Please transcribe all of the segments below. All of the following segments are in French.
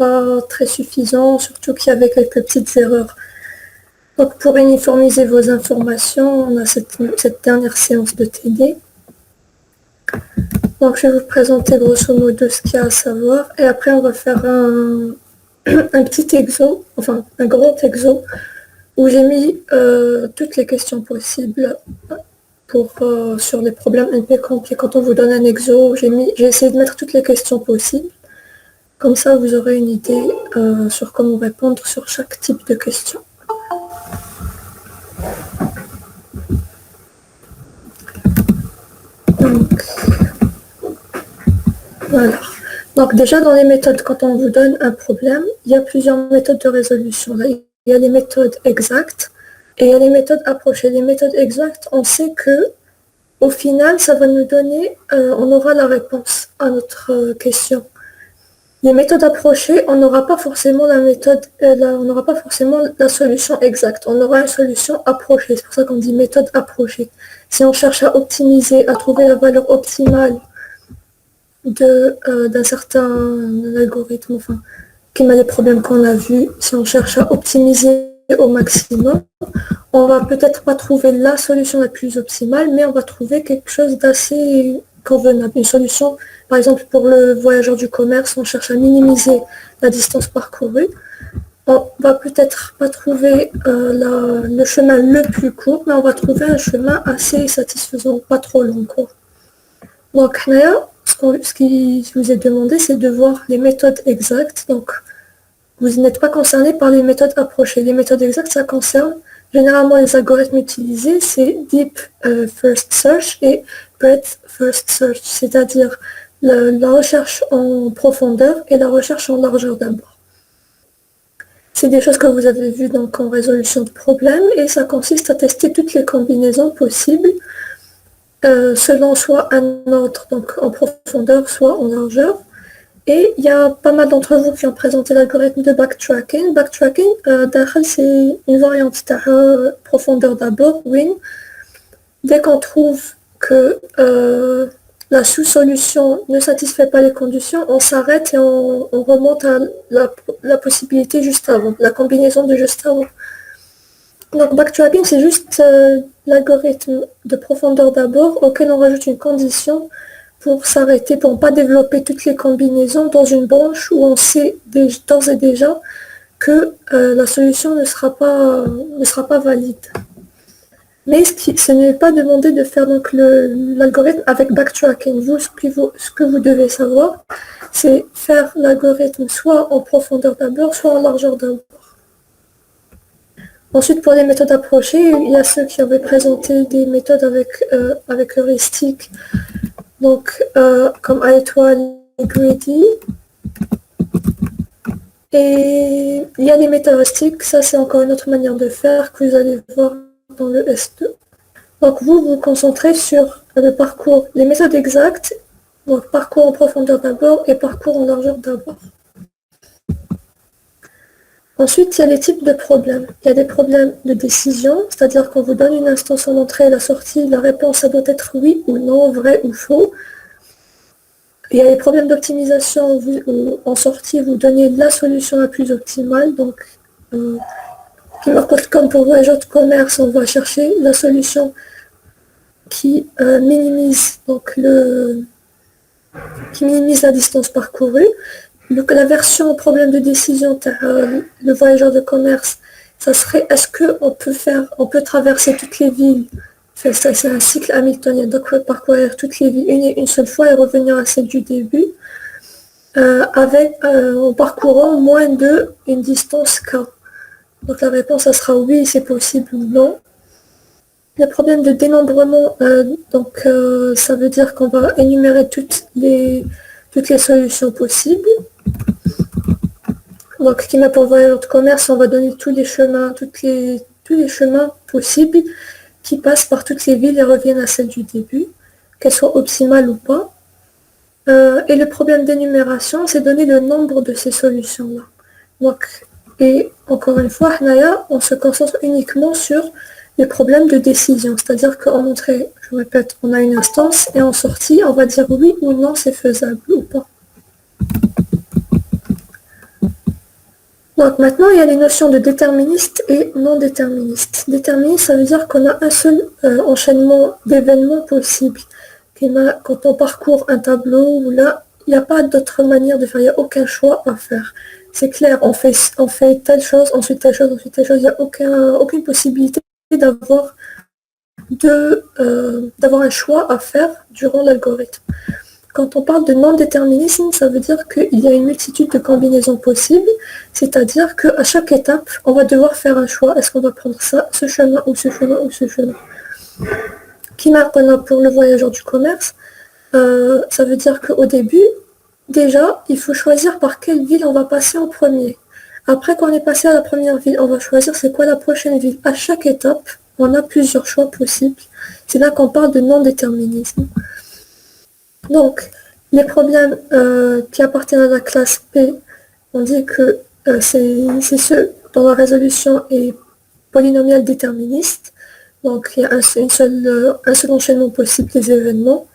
pas très suffisant, surtout qu'il y avait quelques petites erreurs. Donc pour uniformiser vos informations, on a cette dernière séance de TD. Donc je vais vous présenter grosso modo ce qu'il y a à savoir et après on va faire un petit exo, enfin un grand exo où j'ai mis toutes les questions possibles sur les problèmes NP-Comp. Et quand on vous donne un exo, j'ai essayé de mettre toutes les questions possibles. Comme ça, vous aurez une idée sur comment répondre sur chaque type de question. Donc, voilà. Donc déjà, dans les méthodes, quand on vous donne un problème, il y a plusieurs méthodes de résolution. Là, il y a les méthodes exactes et il y a les méthodes approchées. Les méthodes exactes, on sait que au final, ça va nous donner, on aura la réponse à notre question. Les méthodes approchées, on n'aura pas forcément on n'aura pas forcément la solution exacte. On aura une solution approchée. C'est pour ça qu'on dit méthode approchée. Si on cherche à optimiser, à trouver la valeur optimale d'un certain algorithme, enfin, qui met les problèmes qu'on a vus, si on cherche à optimiser au maximum, on va peut-être pas trouver la solution la plus optimale, mais on va trouver quelque chose d'assez convenable. Une solution, par exemple, pour le voyageur du commerce, on cherche à minimiser la distance parcourue. On va peut-être pas trouver le chemin le plus court, mais on va trouver un chemin assez satisfaisant, pas trop long, quoi. Donc, là, ce qui vous est demandé, c'est de voir les méthodes exactes. Donc, vous n'êtes pas concerné par les méthodes approchées. Les méthodes exactes, ça concerne généralement les algorithmes utilisés, c'est Deep First Search et Breadth First Search, c'est-à-dire la recherche en profondeur et la recherche en largeur d'abord. C'est des choses que vous avez vues donc en résolution de problèmes et ça consiste à tester toutes les combinaisons possibles selon soit un ordre, donc en profondeur, soit en largeur. Et il y a pas mal d'entre vous qui ont présenté l'algorithme de backtracking. Backtracking, c'est une variante de profondeur d'abord, WIN. Dès qu'on trouve que la sous-solution ne satisfait pas les conditions, on s'arrête et on remonte à la possibilité juste avant, la combinaison de juste avant. Donc backtracking, c'est juste l'algorithme de profondeur d'abord auquel on rajoute une condition pour s'arrêter, pour ne pas développer toutes les combinaisons dans une branche où on sait d'ores et déjà que la solution ne sera pas valide. Mais ce n'est pas demandé de faire donc l'algorithme avec backtracking. Ce que vous devez savoir, c'est faire l'algorithme soit en profondeur d'abord, soit en largeur d'abord. Ensuite, pour les méthodes approchées, il y a ceux qui avaient présenté des méthodes avec heuristique, donc comme à étoile et greedy. Et il y a des méthodes heuristiques, ça c'est encore une autre manière de faire que vous allez voir dans le S2. Donc vous vous concentrez sur le parcours, les méthodes exactes, donc parcours en profondeur d'abord et parcours en largeur d'abord. Ensuite, il y a les types de problèmes. Il y a des problèmes de décision, c'est-à-dire qu'on vous donne une instance en entrée et la sortie, la réponse ça doit être oui ou non, vrai ou faux. Il y a les problèmes d'optimisation où en sortie vous donnez la solution la plus optimale, donc comme pour voyageurs de commerce, on va chercher la solution qui minimise la distance parcourue. La version problème de décision, le voyageur de commerce, ça serait est-ce qu'on peut traverser toutes les villes, c'est un cycle hamiltonien, donc parcourir toutes les villes une seule fois et revenir à celle du début, en parcourant moins d'une distance K. Donc la réponse, ça sera oui, c'est possible ou non. Le problème de dénombrement, ça veut dire qu'on va énumérer toutes les solutions possibles. Donc, qui m'a pour voyageur de commerce, on va donner tous les chemins possibles qui passent par toutes les villes et reviennent à celle du début, qu'elles soient optimales ou pas. Et le problème d'énumération, c'est donner le nombre de ces solutions-là. Donc, et encore une fois, on se concentre uniquement sur les problèmes de décision. C'est-à-dire qu'en entrée, je répète, on a une instance et en sortie, on va dire oui ou non, c'est faisable ou pas. Donc maintenant, il y a les notions de déterministe et non déterministe. Déterministe, ça veut dire qu'on a un seul enchaînement d'événements possibles. Quand on parcourt un tableau, où là, il n'y a pas d'autre manière de faire, il n'y a aucun choix à faire. C'est clair, on fait telle chose, ensuite telle chose, ensuite telle chose, il n'y a aucune possibilité d'avoir un choix à faire durant l'algorithme. Quand on parle de non-déterminisme, ça veut dire qu'il y a une multitude de combinaisons possibles, c'est-à-dire qu'à chaque étape, on va devoir faire un choix. Est-ce qu'on va prendre ça, ce chemin, ou ce chemin, ou ce chemin? Qui marque pour le voyageur du commerce, ça veut dire qu'au début, déjà, il faut choisir par quelle ville on va passer en premier. Après qu'on est passé à la première ville, on va choisir c'est quoi la prochaine ville. À chaque étape, on a plusieurs choix possibles. C'est là qu'on parle de non-déterminisme. Donc, les problèmes qui appartiennent à la classe P, on dit que c'est ceux dont la résolution est polynomiale déterministe. Donc, il y a un seul enchaînement possible des événements.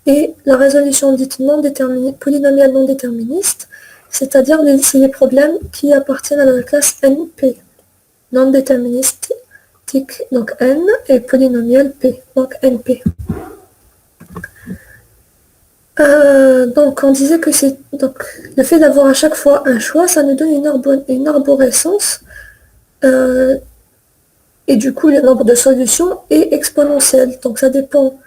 Et la résolution dite polynomiale non déterministe, c'est-à-dire c'est les problèmes qui appartiennent à la classe NP, non déterministique, donc N, et polynomial P, donc NP. Donc on disait que le fait d'avoir à chaque fois un choix, ça nous donne une arborescence, et du coup le nombre de solutions est exponentiel. Donc ça dépend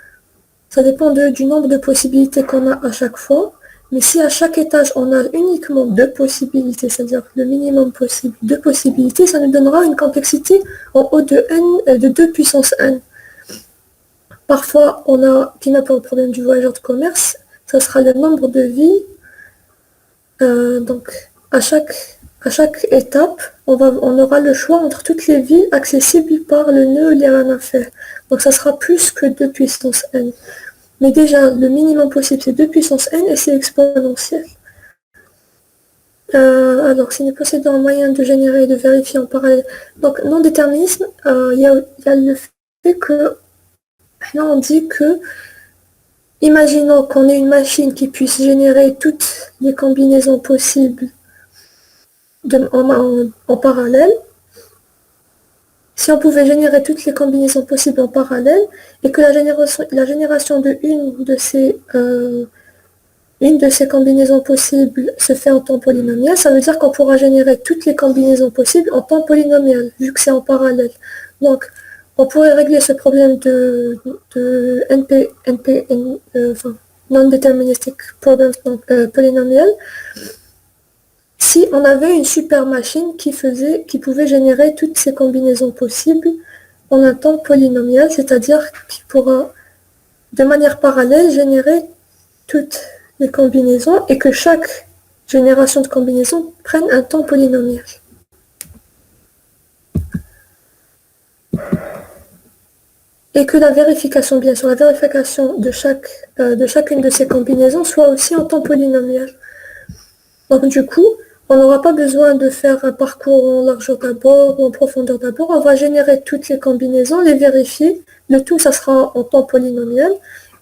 du nombre de possibilités qu'on a à chaque fois. Mais si à chaque étage on a uniquement 2 possibilités, c'est-à-dire le minimum possible 2 possibilités, ça nous donnera une complexité en haut de n de 2 puissance n. Parfois on a, qui n'a pas le problème du voyageur de commerce, ça sera le nombre de vies. Donc à chaque étape, on aura le choix entre toutes les villes accessibles par le nœud Lyrain-Affaire. Donc ça sera plus que 2 puissance n. Mais déjà, le minimum possible, c'est 2 puissance n et c'est exponentiel. Alors, s'il est possible un moyen de générer et de vérifier en parallèle. Donc, non-déterminisme, il y a le fait que, là, on dit que, imaginons qu'on ait une machine qui puisse générer toutes les combinaisons possibles en parallèle. Si on pouvait générer toutes les combinaisons possibles en parallèle et que la génération de une de ces combinaisons possibles se fait en temps polynomial, ça veut dire qu'on pourra générer toutes les combinaisons possibles en temps polynomial, vu que c'est en parallèle. Donc, on pourrait régler ce problème de non-deterministic problem, donc polynomial, si on avait une super machine qui pouvait générer toutes ces combinaisons possibles en un temps polynomial, c'est-à-dire qui pourra de manière parallèle générer toutes les combinaisons et que chaque génération de combinaisons prenne un temps polynomial. Et que la vérification, bien sûr, la vérification de chacune de ces combinaisons soit aussi en temps polynomial. Donc du coup, on n'aura pas besoin de faire un parcours en largeur d'abord ou en profondeur d'abord. On va générer toutes les combinaisons, les vérifier. Le tout, ça sera en temps polynomial.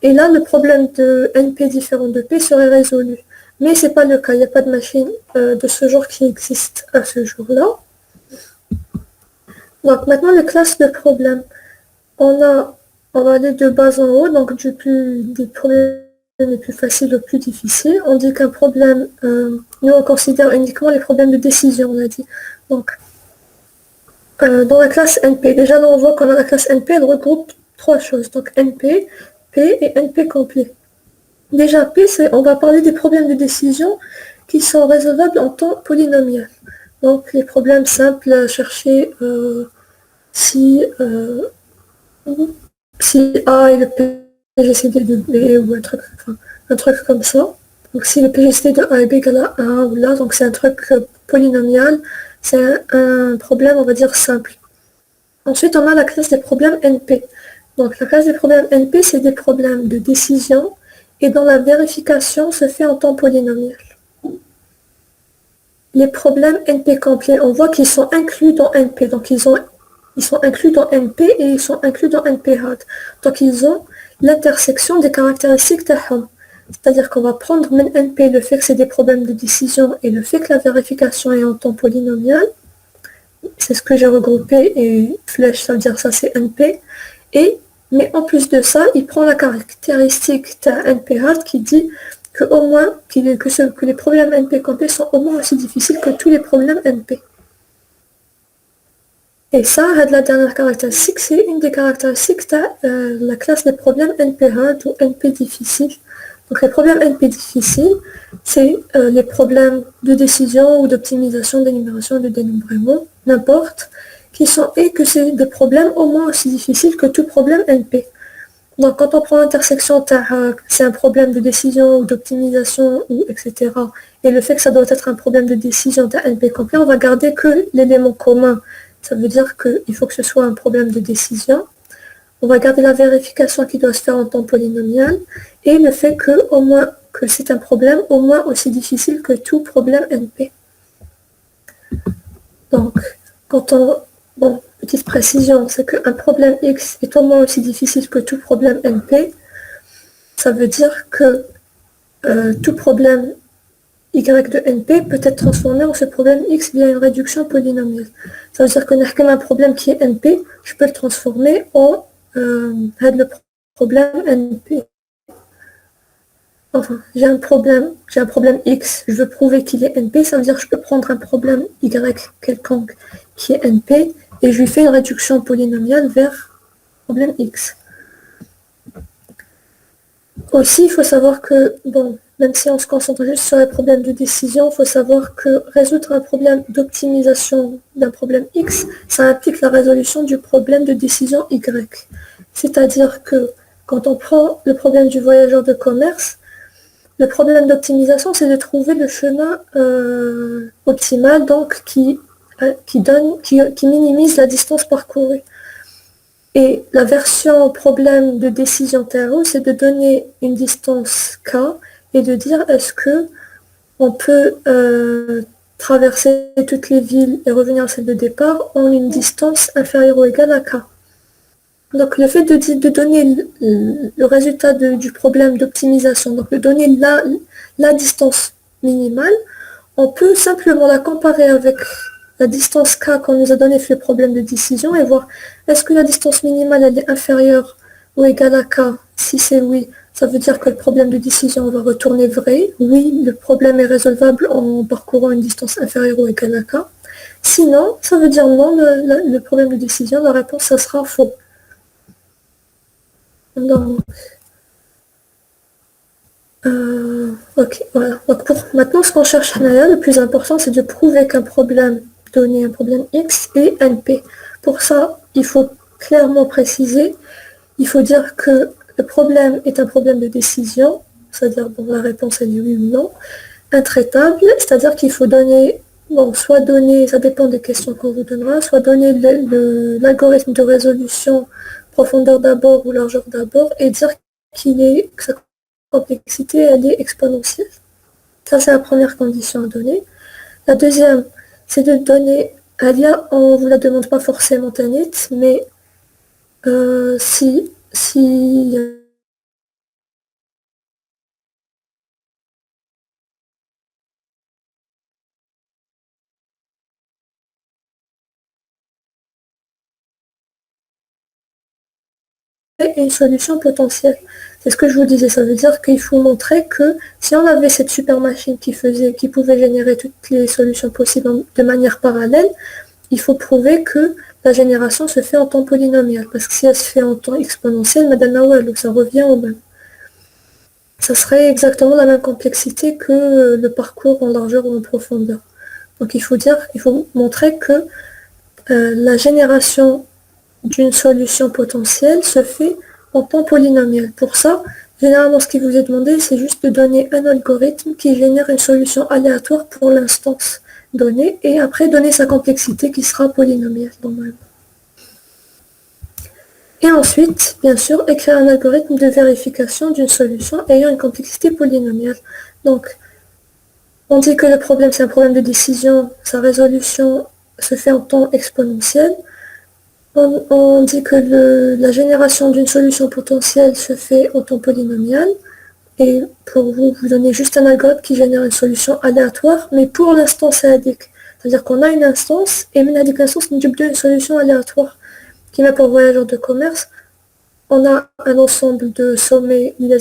Et là, le problème de NP différent de P serait résolu. Mais ce n'est pas le cas. Il n'y a pas de machine de ce genre qui existe à ce jour-là. Donc maintenant, les classes de problèmes. On va aller de bas en haut, donc des problèmes les plus faciles aux plus difficiles. On dit qu'un problème, nous on considère uniquement les problèmes de décision, on a dit. Donc, dans la classe NP, déjà là on voit qu'on a la classe NP, elle regroupe 3 choses. Donc NP, P et NP complet. Déjà P, on va parler des problèmes de décision qui sont résolvables en temps polynomial. Donc les problèmes simples à chercher si A est le PGCD de B ou un truc comme ça. Donc si le PGCD de A est égal à 1 ou là, donc c'est un truc polynomial, c'est un problème, on va dire, simple. Ensuite, on a la classe des problèmes NP. Donc la classe des problèmes NP, c'est des problèmes de décision et dont la vérification se fait en temps polynomial. Les problèmes NP complets, on voit qu'ils sont inclus dans NP, donc ils sont inclus dans NP et ils sont inclus dans NP hard. Donc ils ont l'intersection des caractéristiques d'Aham. C'est-à-dire qu'on va prendre min NP le fait que c'est des problèmes de décision et le fait que la vérification est en temps polynomial. C'est ce que j'ai regroupé et flèche, ça veut dire ça c'est NP. Mais en plus de ça, il prend la caractéristique d'un NP hard qui dit que au moins que les problèmes NP comptés sont au moins aussi difficiles que tous les problèmes NP. Et ça, la dernière caractéristique, c'est une des caractéristiques de la classe des problèmes NP hard ou NP difficiles. Donc les problèmes NP difficiles, c'est les problèmes de décision ou d'optimisation, d'énumération, de dénombrement, n'importe, et que c'est des problèmes au moins aussi difficiles que tout problème NP. Donc quand on prend l'intersection c'est un problème de décision ou d'optimisation, ou etc. Et le fait que ça doit être un problème de décision NP complet, on va garder que l'élément commun. Ça veut dire qu'il faut que ce soit un problème de décision. On va garder la vérification qui doit se faire en temps polynomial et le fait que c'est un problème au moins aussi difficile que tout problème NP. Donc, petite précision, c'est qu'un problème X est au moins aussi difficile que tout problème NP. Ça veut dire que tout problème Y de NP peut être transformé en ce problème X via une réduction polynomiale. Ça veut dire que n'importe un problème qui est NP, je peux le transformer en le problème NP. Enfin, j'ai un problème X, je veux prouver qu'il est NP, ça veut dire que je peux prendre un problème Y quelconque qui est NP et je lui fais une réduction polynomiale vers problème X. Aussi, il faut savoir que, même si on se concentre juste sur les problèmes de décision, il faut savoir que résoudre un problème d'optimisation d'un problème X, ça implique la résolution du problème de décision Y. C'est-à-dire que quand on prend le problème du voyageur de commerce, le problème d'optimisation, c'est de trouver le chemin optimal, donc qui minimise la distance parcourue. Et la version problème de décision TRO, c'est de donner une distance K et de dire est-ce que on peut traverser toutes les villes et revenir à celle de départ en une distance inférieure ou égale à K. Donc le fait de donner le résultat du problème d'optimisation, donc de donner la distance minimale, on peut simplement la comparer avec la distance K qu'on nous a donnée fait le problème de décision et voir est-ce que la distance minimale elle est inférieure ou égale à K. Si c'est oui, ça veut dire que le problème de décision va retourner vrai. Oui, le problème est résolvable en parcourant une distance inférieure ou égale à K. Sinon, ça veut dire non, le problème de décision, la réponse, ça sera faux. Donc, ok, voilà. Donc maintenant, ce qu'on cherche là, le plus important, c'est de prouver qu'un problème donné, un problème X, est NP. Pour ça, il faut clairement préciser, il faut dire que le problème est un problème de décision, c'est-à-dire, la réponse est oui ou non, intraitable, c'est-à-dire qu'il faut donner, soit donner, ça dépend des questions qu'on vous donnera, soit donner l'algorithme de résolution profondeur d'abord ou largeur d'abord, et dire que sa complexité, elle est exponentielle. Ça, c'est la première condition à donner. La deuxième, c'est de donner à l'IA, on ne vous la demande pas forcément Tanit, mais si une solution potentielle. C'est ce que je vous disais, ça veut dire qu'il faut montrer que si on avait cette super machine qui pouvait générer toutes les solutions possibles de manière parallèle, il faut prouver que la génération se fait en temps polynomial, parce que si elle se fait en temps exponentiel, donc ça revient au même. Ça serait exactement la même complexité que le parcours en largeur ou en profondeur. Donc il faut montrer que la génération d'une solution potentielle se fait en temps polynomial. Pour ça, généralement, ce qui vous est demandé, c'est juste de donner un algorithme qui génère une solution aléatoire pour l'instance donnée, et après donner sa complexité qui sera polynomiale normalement. Et ensuite, bien sûr, écrire un algorithme de vérification d'une solution ayant une complexité polynomiale. Donc, on dit que le problème, c'est un problème de décision, sa résolution se fait en temps exponentiel. On dit que la génération d'une solution potentielle se fait en temps polynomial. Et pour vous donner juste un algorithme qui génère une solution aléatoire, mais pour l'instance هذيك. C'est-à-dire qu'on a une instance, et من هذيك l'instance, on une solution aléatoire. Qui met pour voyageurs de commerce, on a un ensemble de sommets, من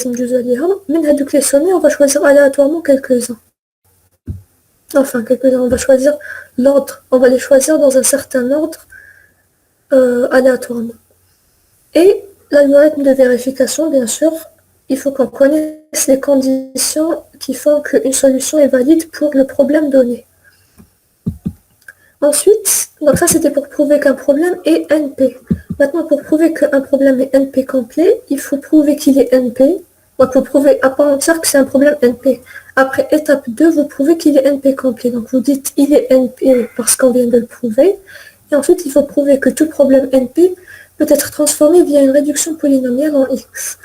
هذوك les sommets, on va choisir aléatoirement quelques-uns. Enfin, quelques-uns, on va choisir l'ordre, on va les choisir dans un certain ordre aléatoirement. Et l'algorithme de vérification, bien sûr, il faut qu'on connaisse les conditions qui font qu'une solution est valide pour le problème donné. Ensuite, donc ça c'était pour prouver qu'un problème est NP. Maintenant, pour prouver qu'un problème est NP complet, il faut prouver qu'il est NP. Donc vous prouvez à part entière que c'est un problème NP. Après étape 2, vous prouvez qu'il est NP complet. Donc vous dites il est NP parce qu'on vient de le prouver. Et ensuite, il faut prouver que tout problème NP peut être transformé via une réduction polynomiale en X.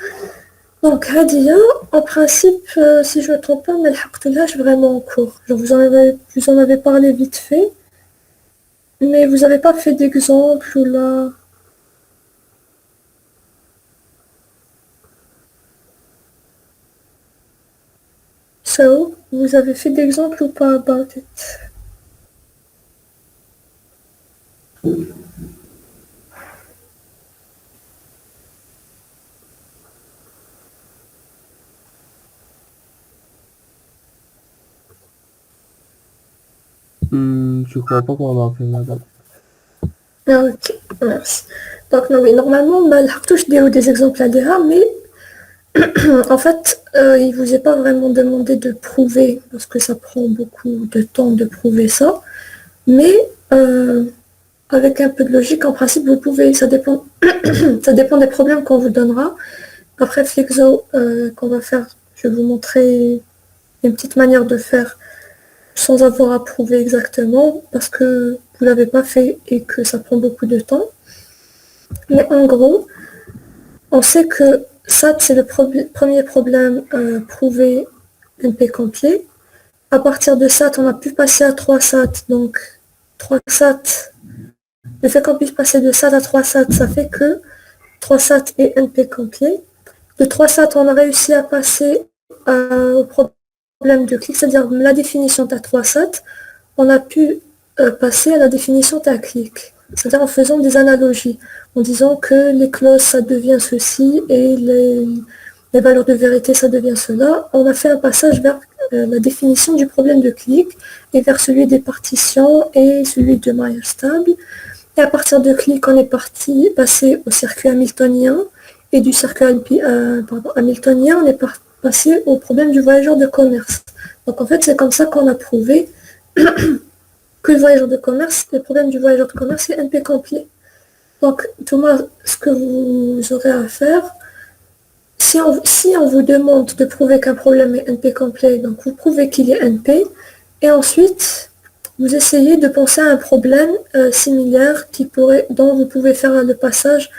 Donc, Hadia, en principe, si je ne me trompe pas, mais le vraiment en cours. Genre, vous en avez parlé vite fait, mais vous n'avez pas fait d'exemple ou là. So, vous avez fait d'exemple ou pas about it? Je crois pas qu'on a fait madame. Ah, ok, merci. Donc, non, mais normalement, je dirais des exemples à dire, mais en fait, il vous est pas vraiment demandé de prouver, parce que ça prend beaucoup de temps de prouver ça, mais avec un peu de logique, en principe, vous pouvez, ça dépend, ça dépend des problèmes qu'on vous donnera. Après Flexo, qu'on va faire, je vais vous montrer une petite manière de faire sans avoir à prouver exactement, parce que vous l'avez pas fait et que ça prend beaucoup de temps. Mais en gros, on sait que SAT, c'est le premier problème prouvé NP complet. À partir de SAT, on a pu passer à 3 SAT. Donc, 3 SAT, le fait qu'on puisse passer de SAT à 3 SAT, ça fait que 3 SAT est NP complet. De 3 SAT, on a réussi à passer au problème de clic, c'est-à-dire la définition de 3 SAT, on a pu passer à la définition de clic. C'est-à-dire en faisant des analogies, en disant que les clauses, ça devient ceci, et les valeurs de vérité, ça devient cela. On a fait un passage vers la définition du problème de clic, et vers celui des partitions, et celui de maillage stable. Et à partir de clic, on est passé au circuit hamiltonien, et du circuit hamiltonien, on est passé au problème du voyageur de commerce. Donc en fait, c'est comme ça qu'on a prouvé que le voyageur de commerce, le problème du voyageur de commerce est NP complet. Donc, Thomas, ce que vous aurez à faire, si on vous demande de prouver qu'un problème est NP complet, donc vous prouvez qu'il est NP, et ensuite, vous essayez de penser à un problème similaire dont vous pouvez faire le passage,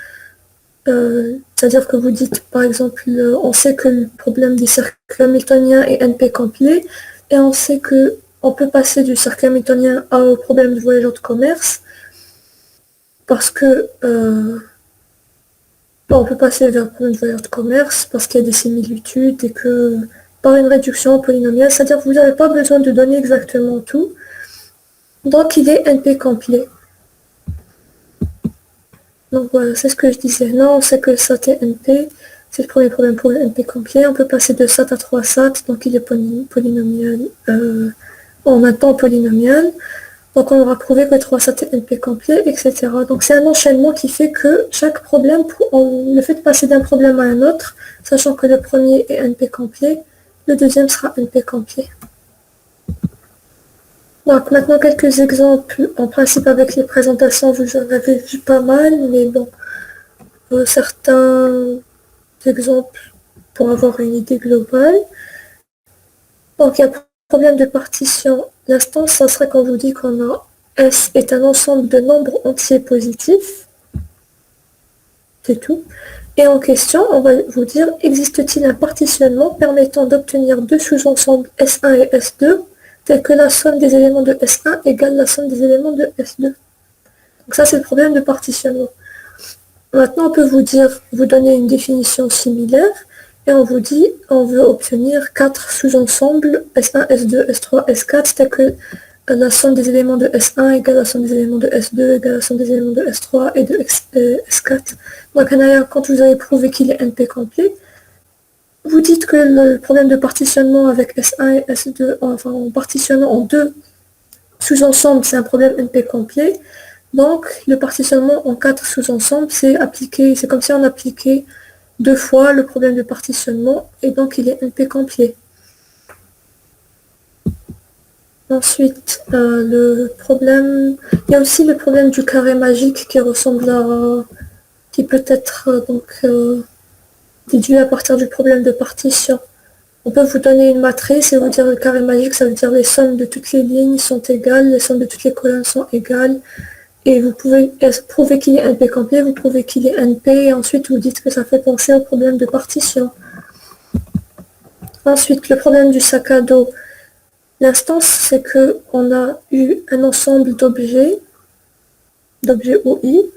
c'est-à-dire que vous dites, par exemple, on sait que le problème des circuits hamiltoniens est NP complet, et on sait que on peut passer du circuit hamiltonien au problème du voyageur de commerce, parce que on peut passer vers le problème du voyageur de commerce parce qu'il y a des similitudes et que par une réduction polynomiale, c'est-à-dire que vous n'avez pas besoin de donner exactement tout. Donc il est NP complet. Donc voilà, c'est ce que je disais. Non, on sait que SAT est NP, c'est le premier problème pour le NP complet. On peut passer de SAT à 3 SAT, donc il est polynomial. En un temps polynomial. Donc on aura prouvé que 3 SAT est NP complet, etc. Donc c'est un enchaînement qui fait que chaque problème, le fait de passer d'un problème à un autre, sachant que le premier est NP complet, le deuxième sera NP complet. Donc maintenant quelques exemples, en principe avec les présentations vous en avez vu pas mal, mais bon, certains exemples pour avoir une idée globale. Donc il y a problème de partition. L'instance, ça serait quand vous dit qu'on a S est un ensemble de nombres entiers positifs. C'est tout. Et en question, on va vous dire, existe-t-il un partitionnement permettant d'obtenir deux sous-ensembles S1 et S2, tels que la somme des éléments de S1 égale la somme des éléments de S2. Donc ça, c'est le problème de partitionnement. Maintenant, on peut vous donner une définition similaire, Et on vous dit, on veut obtenir 4 sous-ensembles S1, S2, S3, S4, tels que la somme des éléments de S1 égale la somme des éléments de S2 égale la somme des éléments de S3 et de S4. Donc quand vous avez prouvé qu'il est NP complet, vous dites que le problème de partitionnement avec S1 et S2, enfin en partitionnant en deux sous-ensembles, c'est un problème NP complet. Donc le partitionnement en 4 sous-ensembles, c'est comme si on appliquait 2 fois le problème de partitionnement, et donc il est NP complet. Ensuite, il y a aussi le problème du carré magique qui peut être déduit à partir du problème de partition. On peut vous donner une matrice et vous dire le carré magique, ça veut dire les sommes de toutes les lignes sont égales, les sommes de toutes les colonnes sont égales, et vous pouvez prouver qu'il est NP complet, vous prouvez qu'il est NP, et ensuite vous dites que ça fait penser au problème de partition. Ensuite, le problème du sac à dos. L'instance, c'est qu'on a eu un ensemble d'objets OI,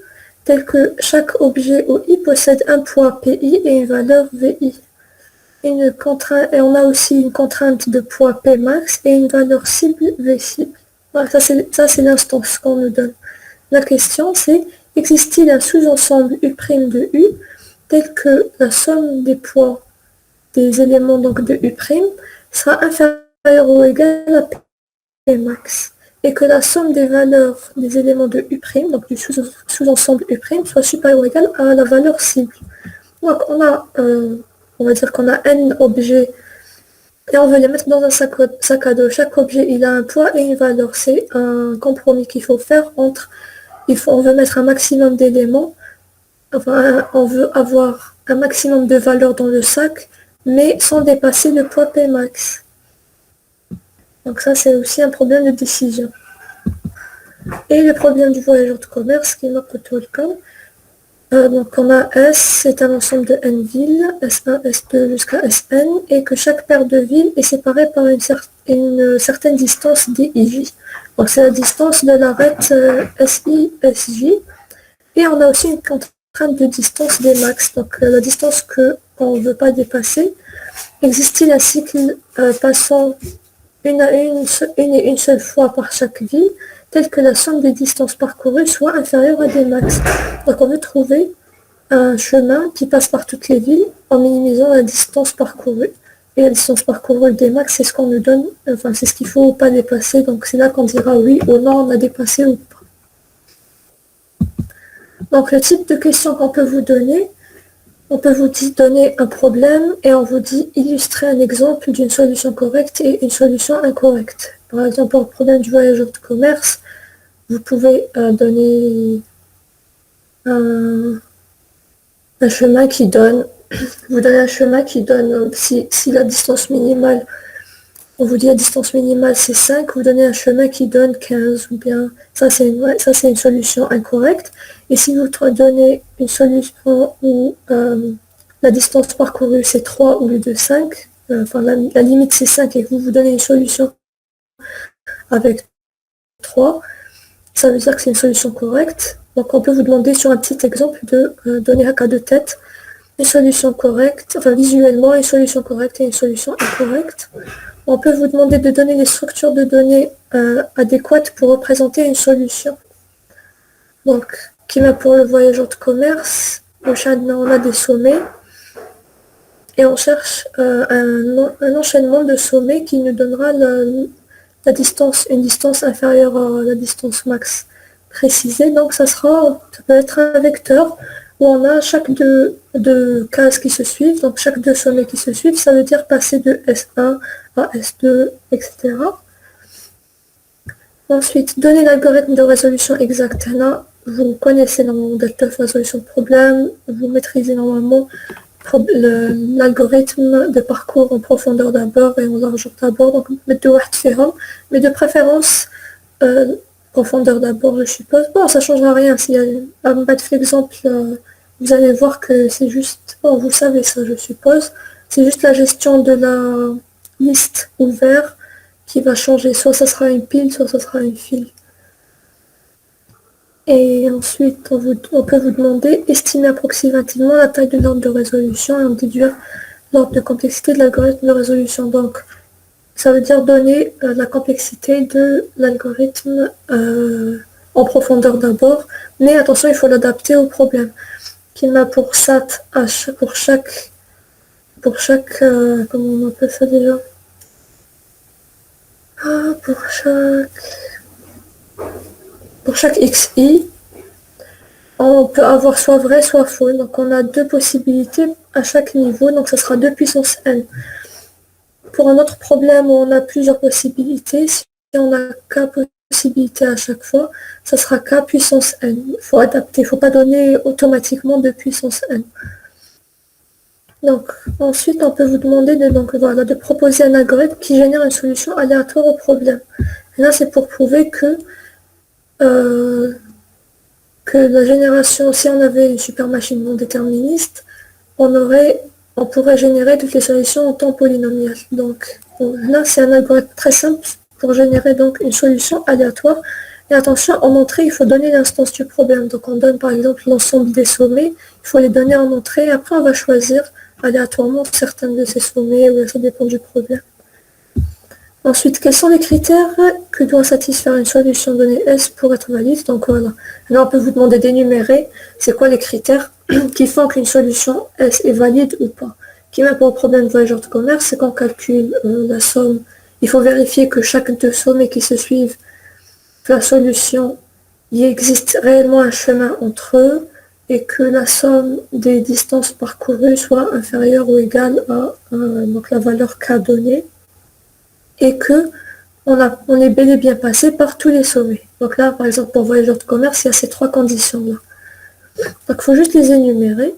tel que chaque objet OI possède un poids PI et une valeur VI. Et on a aussi une contrainte de poids P max et une valeur cible V cible. Voilà, ça c'est l'instance qu'on nous donne. La question c'est, existe-t-il un sous-ensemble U' de U tel que la somme des poids des éléments donc de U' sera inférieure ou égale à P max, et que la somme des valeurs des éléments de U', donc du sous-ensemble U', soit supérieure ou égale à la valeur cible. Donc on va dire qu'on a n objets et on veut les mettre dans un sac à dos. Chaque objet il a un poids et une valeur. C'est un compromis qu'il faut faire entre, on veut mettre un maximum d'éléments, enfin on veut avoir un maximum de valeurs dans le sac, mais sans dépasser le poids P max. Donc ça c'est aussi un problème de décision. Et le problème du voyageur de commerce qui est plutôt le cas. Donc on a S, c'est un ensemble de n villes, S1, S2 jusqu'à Sn, et que chaque paire de villes est séparée par une certaine distance DIJ. Donc c'est la distance de l'arête SI, SJ. Et on a aussi une contrainte de distance des max, donc la distance qu'on ne veut pas dépasser. Existe-t-il un cycle passant une et une seule fois par chaque ville, telle que la somme des distances parcourues soit inférieure à des max. Donc on veut trouver un chemin qui passe par toutes les villes en minimisant la distance parcourue. Et la distance parcourue des max, c'est ce qu'on nous donne, enfin c'est ce qu'il ne faut pas dépasser. Donc c'est là qu'on dira oui ou non, on a dépassé ou pas. Donc le type de question qu'on peut vous donner, on peut vous donner un problème et on vous dit illustrer un exemple d'une solution correcte et une solution incorrecte. Par exemple, pour le problème du voyageur de commerce, vous pouvez donner un chemin qui donne, si la distance minimale, on vous dit la distance minimale c'est 5, vous donnez un chemin qui donne 15, ou bien ça c'est une solution incorrecte. Et si vous donnez une solution où la distance parcourue c'est 3 au lieu de 5, enfin la limite c'est 5 et que vous donnez une solution avec 3, ça veut dire que c'est une solution correcte. Donc on peut vous demander sur un petit exemple de donner un cas de tête, une solution correcte, enfin visuellement une solution correcte et une solution incorrecte. On peut vous demander de donner des structures de données adéquates pour représenter une solution. Donc, qui va pour le voyageur de commerce, on a des sommets et on cherche un enchaînement de sommets qui nous donnera une distance inférieure à la distance max précisée. Donc ça peut être un vecteur où on a chaque deux cases qui se suivent, donc chaque deux sommets qui se suivent, ça veut dire passer de S1 à S2, etc. Ensuite, donner l'algorithme de résolution exacte. Là, vous connaissez normalement Delta résolution de problème, vous maîtrisez normalement l'algorithme de parcours en profondeur d'abord et en largeur d'abord, donc mais de préférence profondeur d'abord, je suppose. Bon, ça ne changera rien. Si à mettre l'exemple, vous allez voir que c'est juste, bon, vous savez ça, je suppose, c'est juste la gestion de la liste ouverte qui va changer. Soit ça sera une pile, soit ça sera une file. Et ensuite, on peut vous demander estimer approximativement la taille de l'ordre de résolution et en déduire l'ordre de complexité de l'algorithme de résolution. Donc, ça veut dire donner la complexité de l'algorithme en profondeur d'abord, mais attention, il faut l'adapter au problème. Qu'il m'a pour chaque, comment on appelle ça déjà? Pour chaque xi, on peut avoir soit vrai, soit faux. Donc on a deux possibilités à chaque niveau, donc ça sera 2 puissance n. Pour un autre problème où on a plusieurs possibilités, si on a k possibilités à chaque fois, ça sera k puissance n. Il faut adapter, il ne faut pas donner automatiquement 2 puissance n. Donc ensuite, on peut vous demander de proposer un algorithme qui génère une solution aléatoire au problème. Et là, c'est pour prouver que la génération, si on avait une super machine non déterministe, on pourrait générer toutes les solutions en temps polynomial. Donc là, c'est un algorithme très simple pour générer donc une solution aléatoire. Et attention, en entrée, il faut donner l'instance du problème. Donc on donne par exemple l'ensemble des sommets, il faut les donner en entrée, après on va choisir aléatoirement certains de ces sommets, ou ça dépend du problème. Ensuite, quels sont les critères que doit satisfaire une solution donnée S pour être valide? Donc voilà. Là, on peut vous demander d'énumérer c'est quoi les critères qui font qu'une solution S est valide ou pas. Qui met pour le problème de voyageur de commerce, c'est qu'on calcule la somme. Il faut vérifier que chaque deux sommets qui se suivent, la solution, il existe réellement un chemin entre eux et que la somme des distances parcourues soit inférieure ou égale à donc la valeur K donnée. Et que on est bel et bien passé par tous les sommets. Donc là, par exemple, pour voyageurs de commerce, il y a ces 3 conditions-là. Donc il faut juste les énumérer.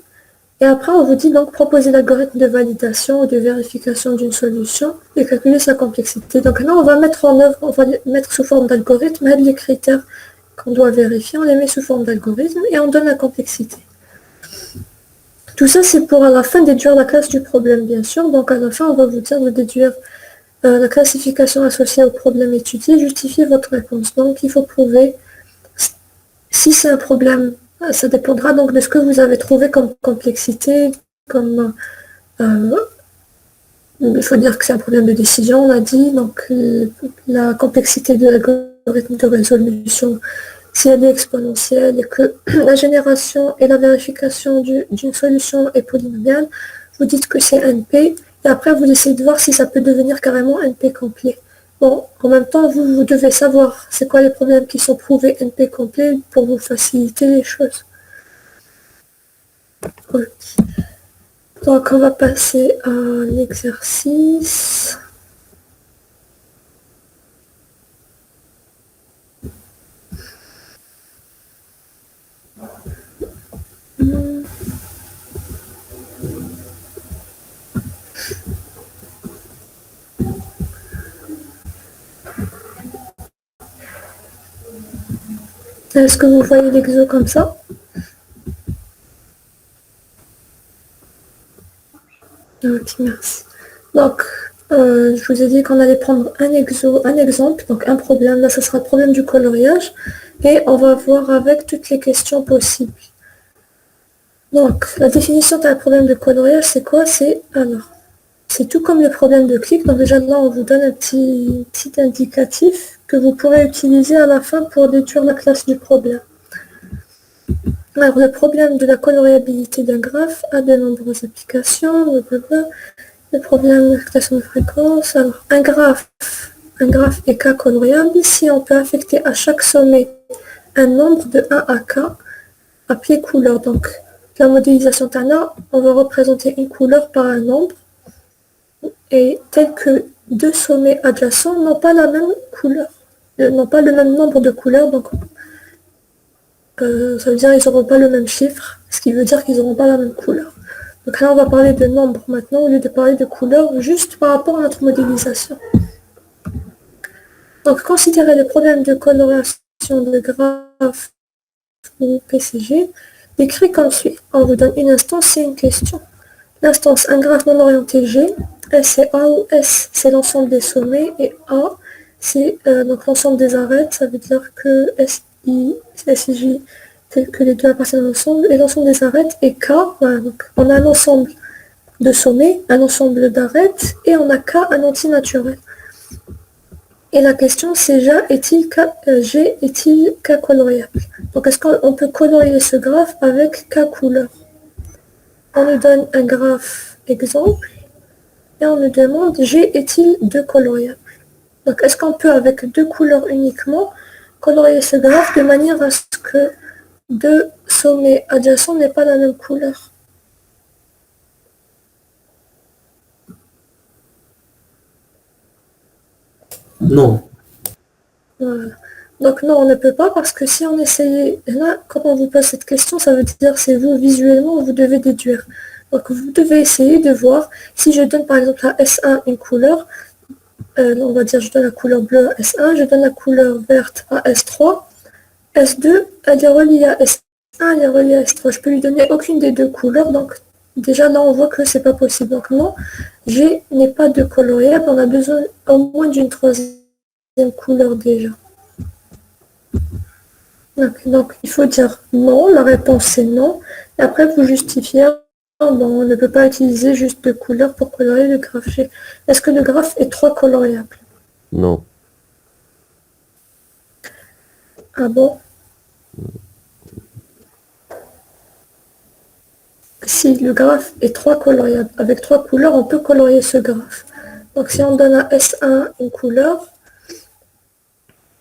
Et après, on vous dit donc proposer l'algorithme de validation ou de vérification d'une solution et calculer sa complexité. Donc là, on va mettre en œuvre, on va les mettre sous forme d'algorithme, et les critères qu'on doit vérifier, on les met sous forme d'algorithme et on donne la complexité. Tout ça, c'est pour à la fin déduire la classe du problème, bien sûr. Donc à la fin, on va vous dire de déduire la classification associée au problème étudié, justifier votre réponse. Donc il faut prouver si c'est un problème, ça dépendra donc de ce que vous avez trouvé comme complexité, comme il faut dire que c'est un problème de décision, on a dit, donc la complexité de l'algorithme de résolution, si elle est exponentielle et que la génération et la vérification d'une solution est polynomiale, vous dites que c'est NP, et après vous essayez de voir si ça peut devenir carrément NP complet. Bon, en même temps, vous devez savoir c'est quoi les problèmes qui sont prouvés NP complet pour vous faciliter les choses. Okay. Donc on va passer à l'exercice. Est-ce que vous voyez l'exo comme ça? Ok, merci. Donc, je vous ai dit qu'on allait prendre un exemple, donc un problème. Là, ce sera le problème du coloriage. Et on va voir avec toutes les questions possibles. Donc, la définition d'un problème de coloriage, c'est quoi? C'est tout comme le problème de clic. Donc déjà là, on vous donne un petit indicatif que vous pourrez utiliser à la fin pour déduire la classe du problème. Alors, le problème de la coloriabilité d'un graphe a de nombreuses applications. Le problème d'affectation de fréquence. Alors, un graphe est K coloriable si on peut affecter à chaque sommet un nombre de 1 à K appelé couleur. Donc, la modélisation Tana, on va représenter une couleur par un nombre et tel que deux sommets adjacents n'ont pas la même couleur, n'ont pas le même nombre de couleurs, donc ça veut dire qu'ils n'auront pas le même chiffre, ce qui veut dire qu'ils n'auront pas la même couleur. Donc là, on va parler de nombre maintenant, au lieu de parler de couleur, juste par rapport à notre modélisation. Donc, considérez le problème de coloration de graphe ou PCG, décrit comme suit. On vous donne une instance et une question. L'instance, un graphe non orienté G, S c'est A ou S c'est l'ensemble des sommets, et A c'est donc l'ensemble des arêtes, ça veut dire que SI, SIJ, tel que les deux appartiennent à l'ensemble, et l'ensemble des arêtes, et K, voilà, donc on a l'ensemble de sommets, un ensemble d'arêtes, et on a K, un antinaturel. Et la question c'est G est-il K coloriable? Donc est-ce qu'on peut colorier ce graphe avec K couleurs? On nous donne un graphe exemple et on nous demande G est-il 2 coloriable? Donc est-ce qu'on peut avec 2 couleurs uniquement colorier ce graphe de manière à ce que 2 sommets adjacents n'aient pas la même couleur? Non. Voilà. Donc non, on ne peut pas parce que si on essayait, là, quand on vous pose cette question, ça veut dire que c'est vous visuellement, vous devez déduire. Donc vous devez essayer de voir si je donne par exemple à S1 une couleur, on va dire je donne la couleur bleue à S1, je donne la couleur verte à S3, S2, elle est reliée à S1, elle est reliée à S3. Je peux lui donner aucune des deux couleurs, donc déjà là on voit que c'est pas possible. Donc non, G n'est pas de coloriable, on a besoin au moins d'une troisième couleur déjà. Donc il faut dire non, la réponse c'est non, et après vous justifiez, bon, on ne peut pas utiliser juste deux couleurs pour colorier le graphe G. Est-ce que le graphe est 3 coloriable? Non. Ah bon? Si le graphe est 3 coloriable, avec 3 couleurs, on peut colorier ce graphe. Donc si on donne à S1 une couleur,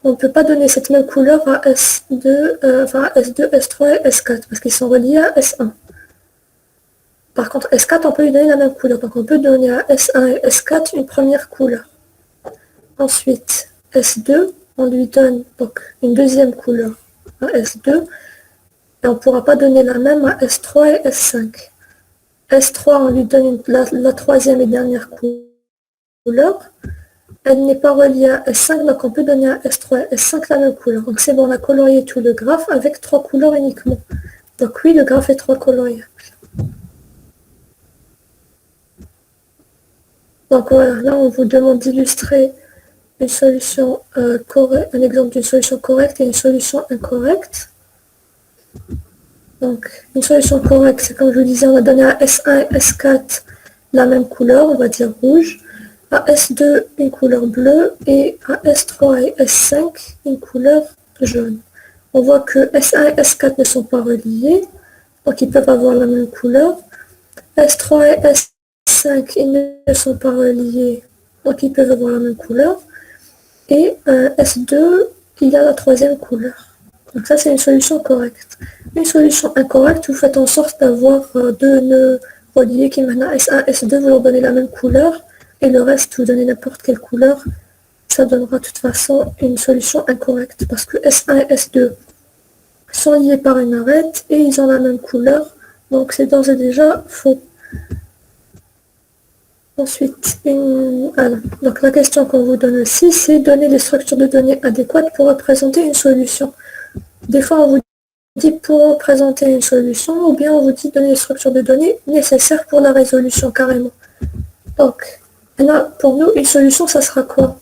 on ne peut pas donner cette même couleur à S2, S2, S3 et S4, parce qu'ils sont reliés à S1. Par contre, S4, on peut lui donner la même couleur. Donc on peut donner à S1 et S4 une première couleur. Ensuite, S2, on lui donne donc une deuxième couleur à S2, et on ne pourra pas donner la même à S3 et S5. S3, on lui donne la troisième et dernière couleur. Elle n'est pas reliée à S5, donc on peut donner à S3 et S5 la même couleur. Donc c'est bon, on a colorié tout le graphe avec 3 couleurs uniquement. Donc oui, le graphe est 3 coloriable. Donc voilà, là on vous demande d'illustrer une solution correcte, un exemple d'une solution correcte et une solution incorrecte. Donc une solution correcte, c'est comme je vous disais, on a donné à S1 et S4 la même couleur, on va dire rouge, à S2 une couleur bleue et à S3 et S5 une couleur jaune. On voit que S1 et S4 ne sont pas reliés, donc ils peuvent avoir la même couleur. S3 et S5 ils ne sont pas reliés, donc ils peuvent avoir la même couleur. Et S2, il a la troisième couleur. Donc ça, c'est une solution correcte. Une solution incorrecte, vous faites en sorte d'avoir deux nœuds reliés qui maintenant S1, S2, vous leur donnez la même couleur, et le reste, vous donnez n'importe quelle couleur. Ça donnera de toute façon une solution incorrecte, parce que S1 et S2 sont liés par une arête, et ils ont la même couleur, donc c'est d'ores et déjà faux. Ensuite, donc la question qu'on vous donne aussi, c'est donner des structures de données adéquates pour représenter une solution. Des fois, on vous dit pour représenter une solution, ou bien on vous dit donner des structures de données nécessaires pour la résolution carrément. Donc, là, pour nous, une solution, ça sera quoi?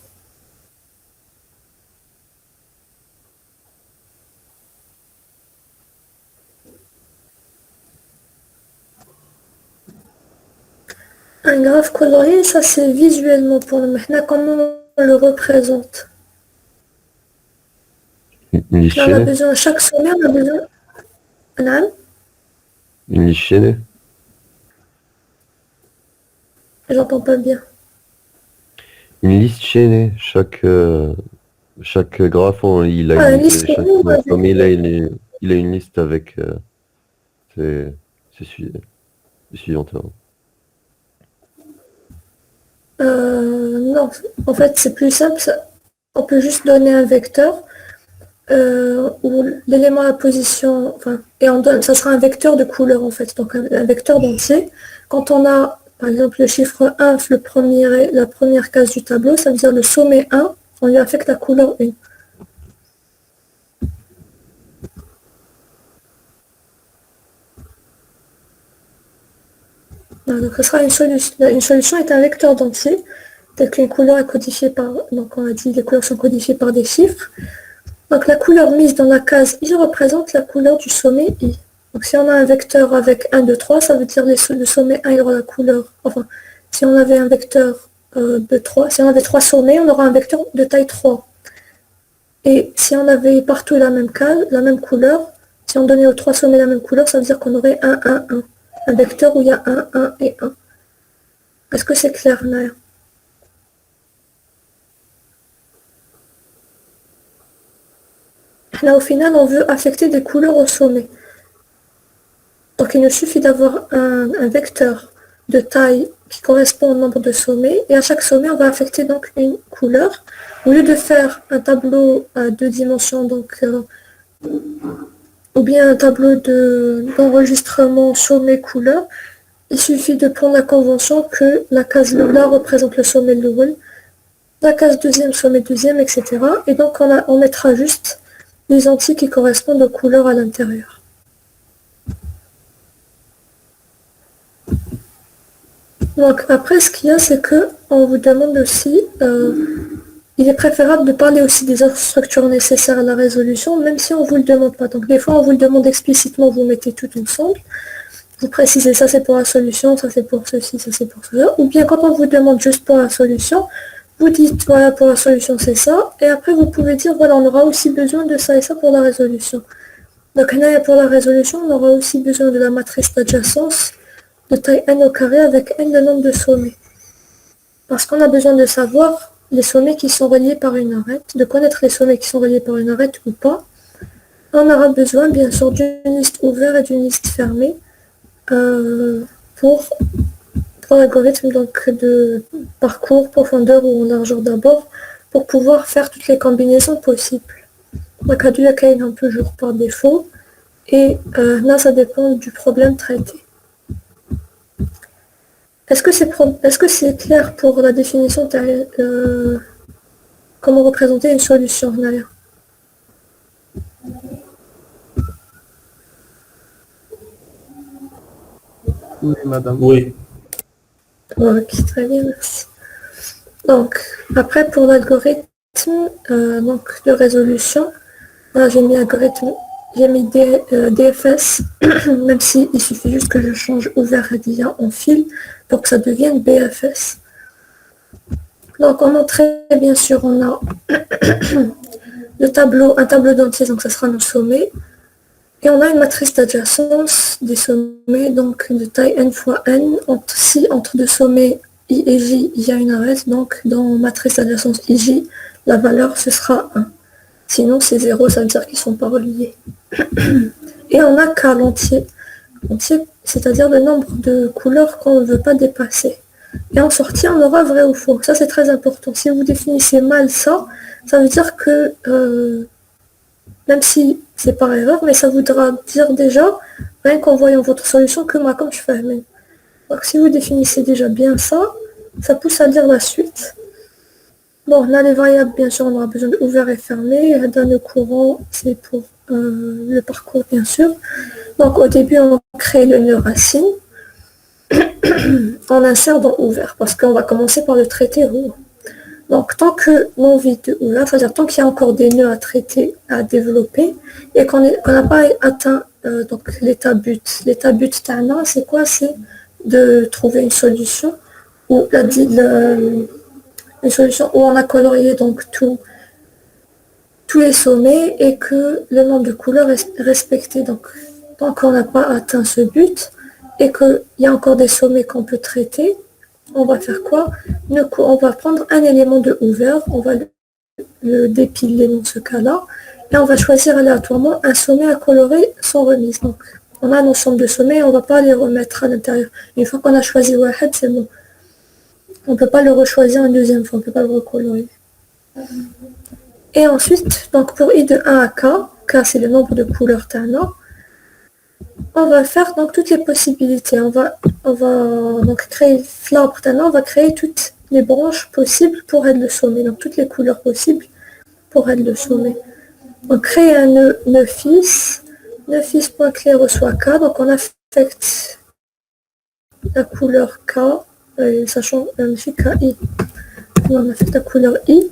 Un graphe colorié, ça c'est visuellement pour nous. Maintenant, comment on le représente? Une liste Là, on a chaînée. besoin, chaque sommet, on a besoin... Une liste chaînée. J'entends pas bien. Une liste chaînée. Chaque graphe, il a Ah, une une liste chaque chaînée, moi, sommet, il a une liste avec ses suivantes. non, en fait, c'est plus simple. On peut juste donner un vecteur où l'élément à position, enfin, et on donne, ça sera un vecteur de couleur en fait, donc un vecteur d'entier. Quand on a, par exemple, le chiffre 1, la première case du tableau, ça veut dire le sommet 1, on lui affecte la couleur 1. Donc, ce sera une solution. Une solution est un vecteur d'entier, tel qu'une couleur est codifiée par, donc on a dit les couleurs sont codifiées par des chiffres. Donc la couleur mise dans la case I représente la couleur du sommet I. Donc si on a un vecteur avec 1, 2, 3, ça veut dire le sommet 1 il aura la couleur. Enfin, si on avait un vecteur de 3, si on avait 3 sommets, on aura un vecteur de taille 3. Et si on avait partout la même couleur, si on donnait aux 3 sommets la même couleur, ça veut dire qu'on aurait 1, 1, 1. Un vecteur où il y a 1, 1 et 1. Est-ce que c'est clair, Naya? Là, au final, on veut affecter des couleurs au sommet. Donc, il nous suffit d'avoir un vecteur de taille qui correspond au nombre de sommets. Et à chaque sommet, on va affecter donc une couleur. Au lieu de faire un tableau à 2 dimensions, donc, ou bien un tableau d'enregistrement sommet-couleur, il suffit de prendre la convention que la case là représente le sommet l'oul, la case deuxième, sommet deuxième, etc. Et donc, on mettra juste les entiers qui correspondent aux couleurs à l'intérieur. Donc après, ce qu'il y a, c'est qu'on vous demande aussi, il est préférable de parler aussi des infrastructures nécessaires à la résolution, même si on ne vous le demande pas. Donc des fois, on vous le demande explicitement, vous mettez tout ensemble, vous précisez ça c'est pour la solution, ça c'est pour ceci, ça c'est pour cela. Ou bien quand on vous demande juste pour la solution, vous dites voilà pour la solution c'est ça, et après vous pouvez dire voilà on aura aussi besoin de ça et ça pour la résolution. Donc là pour la résolution, on aura aussi besoin de la matrice d'adjacence de taille n au carré avec n le nombre de sommets. Parce qu'on a besoin de savoir les sommets qui sont reliés par une arête, de connaître les sommets qui sont reliés par une arête ou pas. On aura besoin bien sûr d'une liste ouverte et d'une liste fermée pour l'algorithme donc de parcours, profondeur ou largeur d'abord, pour pouvoir faire toutes les combinaisons possibles. Donc à du un toujours par défaut, et là ça dépend du problème traité. Est-ce que c'est clair pour la définition comment représenter une solution, Naya? Oui, madame. Oui. Ok, très bien, merci. Donc, après pour l'algorithme donc de résolution, là j'ai mis algorithme, j'ai mis DFS, même s'il suffit juste que je change ouvert radien en fil pour que ça devienne BFS. Donc en entrée, bien sûr, on a un tableau d'entiers, donc ça sera nos sommets. Et on a une matrice d'adjacence des sommets, donc de taille n fois n. Si entre deux sommets i et j, il y a une arête, donc dans matrice d'adjacence ij, la valeur ce sera 1. Sinon c'est 0, ça veut dire qu'ils ne sont pas reliés. Et on a k l'entier, c'est-à-dire le nombre de couleurs qu'on ne veut pas dépasser. Et en sortie, on aura vrai ou faux. Ça c'est très important. Si vous définissez mal ça, ça veut dire que même si c'est par erreur, mais ça voudra dire déjà, rien qu'en voyant votre solution, que moi, comme je fais. Donc si vous définissez déjà bien ça, ça pousse à dire la suite. Bon, là les variables, bien sûr, on aura besoin de ouvert et fermé. Dans le courant, c'est pour le parcours, bien sûr. Donc au début, on crée le nœud racine. On insère dans ouvert, parce qu'on va commencer par le traiter roux. Donc, tant que mon vide ouvert, c'est-à-dire tant qu'il y a encore des nœuds à traiter, à développer, et qu'on n'a pas atteint donc l'état but. L'état but TANA, c'est quoi? C'est de trouver une solution où une solution où on a colorié donc tous les sommets et que le nombre de couleurs est respecté. Donc, tant qu'on n'a pas atteint ce but et qu'il y a encore des sommets qu'on peut traiter, on va faire quoi? On va prendre un élément de ouvert, on va le dépiler dans ce cas-là, et on va choisir aléatoirement un sommet à colorer sans remise. Donc, on a un ensemble de sommets, on ne va pas les remettre à l'intérieur. Une fois qu'on a choisi Wahed, c'est bon. On ne peut pas le rechoisir une deuxième fois, on ne peut pas le recolorer. Et ensuite, donc pour i de 1 à k c'est le nombre de couleurs Tana, on va faire donc toutes les possibilités. On va donc créer l'arbre Tana, on va créer toutes les branches possibles pour être le sommet, donc toutes les couleurs possibles pour être le sommet. On crée un nœud fils clé reçoit k, donc on affecte la couleur k, sachant KI. On affecte la couleur i,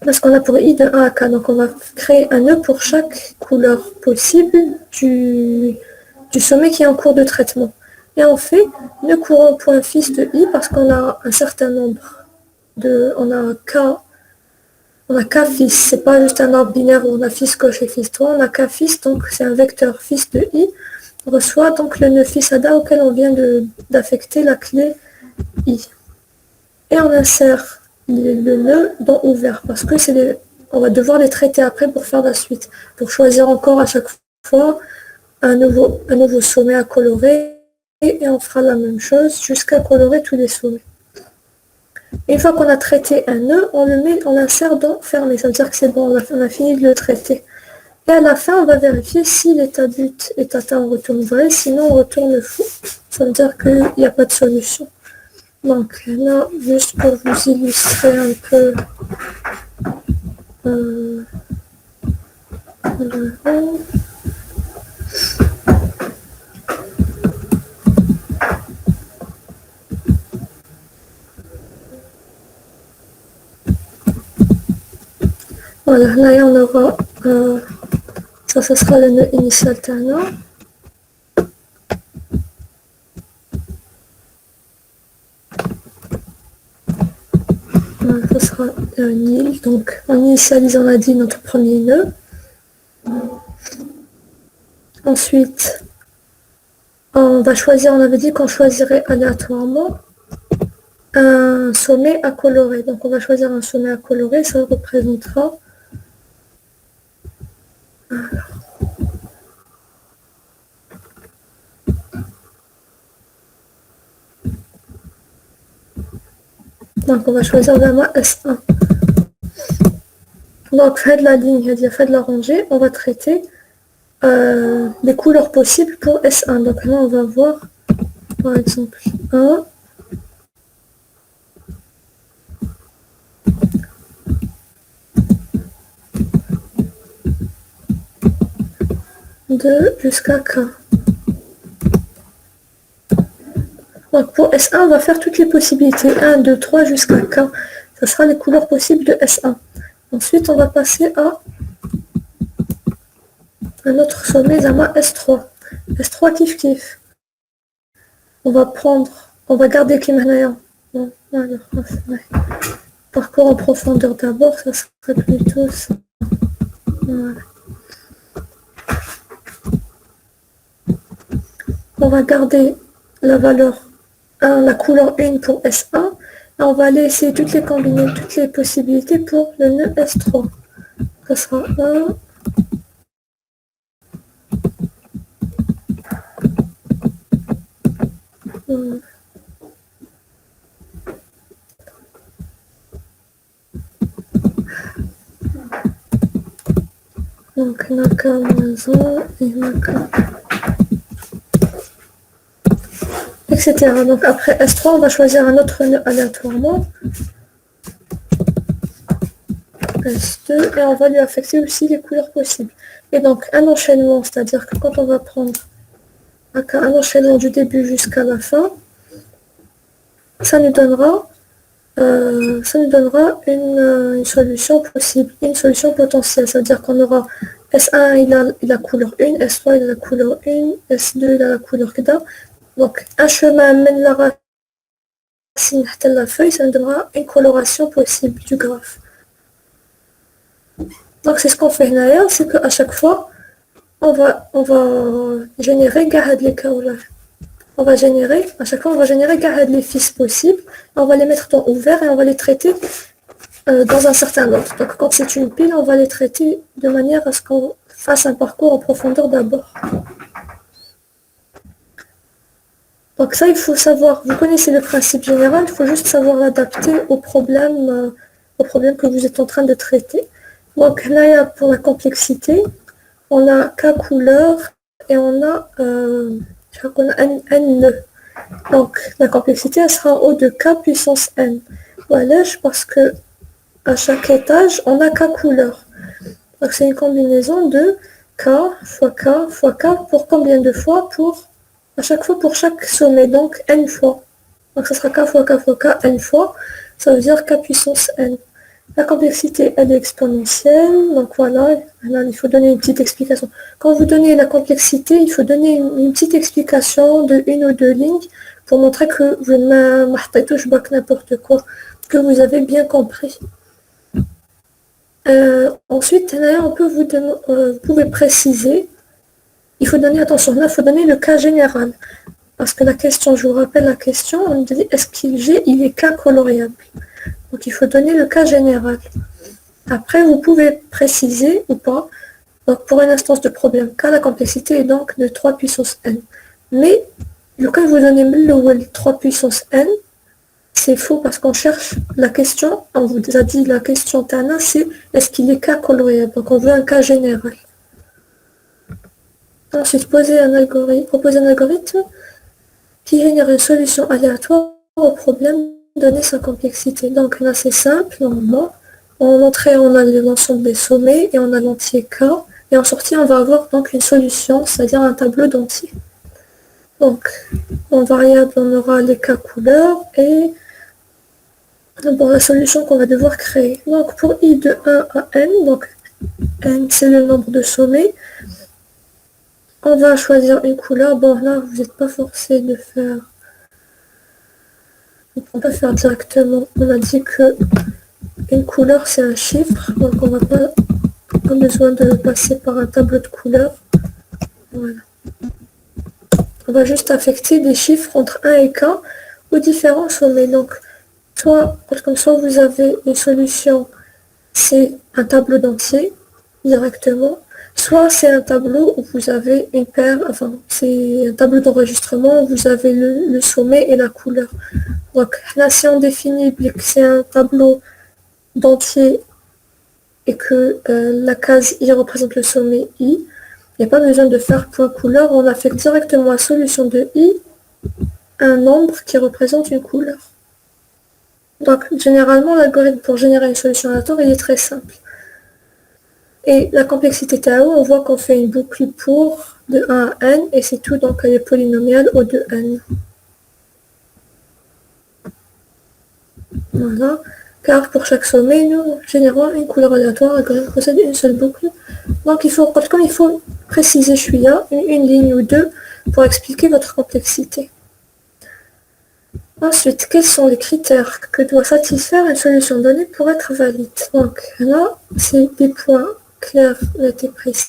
parce qu'on a pour i de 1 à k, donc on va créer un nœud pour chaque couleur possible du sommet qui est en cours de traitement. Et on fait nœud courant point fils de I parce qu'on a un certain nombre on a K fils, c'est pas juste un ordre binaire où on a fils gauche et fils droit, on a K fils, donc c'est un vecteur fils de I, reçoit donc le nœud fils ADA auquel on vient d'affecter la clé I. Et on insère le nœud dans ouvert parce que on va devoir les traiter après pour faire la suite. Pour choisir encore à chaque fois un nouveau sommet à colorer et on fera la même chose jusqu'à colorer tous les sommets. Une fois qu'on a traité un nœud, on l'insère dans fermé. Ça veut dire que c'est bon, on a fini de le traiter. Et à la fin, on va vérifier si l'état but est atteint, on retourne vrai, sinon on retourne faux. Ça veut dire qu'il n'y a pas de solution. Donc là, juste pour vous illustrer un peu voilà, là on aura ça sera le nœud initial alternant. Ça sera nil, donc on initialise, on a dit notre premier nœud. Ensuite, on va choisir, on avait dit qu'on choisirait aléatoirement un sommet à colorer. Donc on va choisir un sommet à colorer, ça représentera donc on va choisir gamma S1. Donc fait de la ligne, fait de la rangée, on va traiter les couleurs possibles pour S1. Donc là on va voir par exemple 1, 2 jusqu'à K. Donc pour S1, on va faire toutes les possibilités. 1, 2, 3 jusqu'à K. Ce sera les couleurs possibles de S1. Ensuite, on va passer à un autre sommet, gamma S3. S3 kiff kiff. On va garder Kimanaya. Bon, parcours en profondeur d'abord, ça serait plutôt ça. Voilà. On va garder la valeur 1, la couleur 1 pour S1. Et on va laisser toutes les combiner, toutes les possibilités pour le nœud S3. Ça sera 1. Donc Naka moins 1 et Naka. Etc. Donc après S3, on va choisir un autre nœud aléatoirement. S2 et on va lui affecter aussi les couleurs possibles. Et donc un enchaînement, c'est-à-dire que quand on va prendre un enchaînement du début jusqu'à la fin, ça nous donnera une solution possible, une solution potentielle. C'est-à-dire qu'on aura S1 il a couleur 1, S3 il a la couleur 1, S2 il a la couleur KDA. Donc un chemin mène la racine à la feuille, ça nous donnera une coloration possible du graphe. Donc c'est ce qu'on fait là, c'est qu'à chaque fois, on va générer les kaolas. À chaque fois, on va générer les fils possibles, on va les mettre dans ouvert et on va les traiter dans un certain ordre. Donc quand c'est une pile, on va les traiter de manière à ce qu'on fasse un parcours en profondeur d'abord. Donc ça, il faut savoir, vous connaissez le principe général, il faut juste savoir l'adapter au problème que vous êtes en train de traiter. Donc là, pour la complexité, on a K couleurs et on a, je crois qu'on a N nœuds. Donc la complexité, elle sera en haut de K puissance N. Voilà, parce que à chaque étage, on a K couleurs. Donc c'est une combinaison de K fois K fois K pour combien de fois? À chaque fois pour chaque sommet, donc N fois. Donc ça sera K fois K fois K N fois, ça veut dire K puissance N. La complexité, elle est exponentielle. Donc voilà, là, il faut donner une petite explication. Quand vous donnez la complexité, il faut donner une petite explication de une ou deux lignes pour montrer que vous ne touche pas n'importe quoi, que vous avez bien compris. Ensuite, là, vous pouvez préciser. Il faut donner, attention, là, il faut donner le cas général. Parce que la question, je vous rappelle la question, on dit est-ce qu'il est cas coloriable? Donc il faut donner le cas général. Après, vous pouvez préciser ou pas. Donc pour une instance de problème K, la complexité est donc de 3 puissance n. Mais le cas que vous donnez le 3 puissance n, c'est faux parce qu'on cherche la question, on vous a dit la question Tana, c'est est-ce qu'il est cas coloriable? Donc on veut un cas général. Ensuite, proposer un algorithme qui génère une solution aléatoire au problème donné sa complexité. Donc là c'est simple, normalement. En entrée, on a l'ensemble des sommets et on a l'entier K. Et en sortie, on va avoir donc une solution, c'est-à-dire un tableau d'entiers. Donc, en variable, on aura les K couleurs et la solution qu'on va devoir créer. Donc, pour I de 1 à N, donc N, c'est le nombre de sommets. On va choisir une couleur. Bon, là, vous n'êtes pas forcé de faire... On peut faire directement. On a dit que une couleur, c'est un chiffre. Donc, on n'a pas besoin de passer par un tableau de couleurs. Voilà. On va juste affecter des chiffres entre 1 et K aux différents sommets. Donc, soit vous avez une solution, c'est un tableau d'entiers directement. Soit c'est un tableau où vous avez une paire, enfin c'est un tableau d'enregistrement où vous avez le sommet et la couleur. Donc là si on définit que c'est un tableau d'entier et que la case I représente le sommet I, il n'y a pas besoin de faire point couleur, on affecte directement à la solution de I un nombre qui représente une couleur. Donc généralement l'algorithme pour générer une solution aléatoire il est très simple. Et la complexité Tao, on voit qu'on fait une boucle pour de 1 à n, et c'est tout, donc elle est polynomiale au de n. Voilà. Car pour chaque sommet, nous générons une couleur aléatoire, l'algorithme possède une seule boucle. Donc il faut préciser Shuya, une ligne ou deux, pour expliquer votre complexité. Ensuite, quels sont les critères que doit satisfaire une solution donnée pour être valide? Donc là, c'est des points clair, net et précis.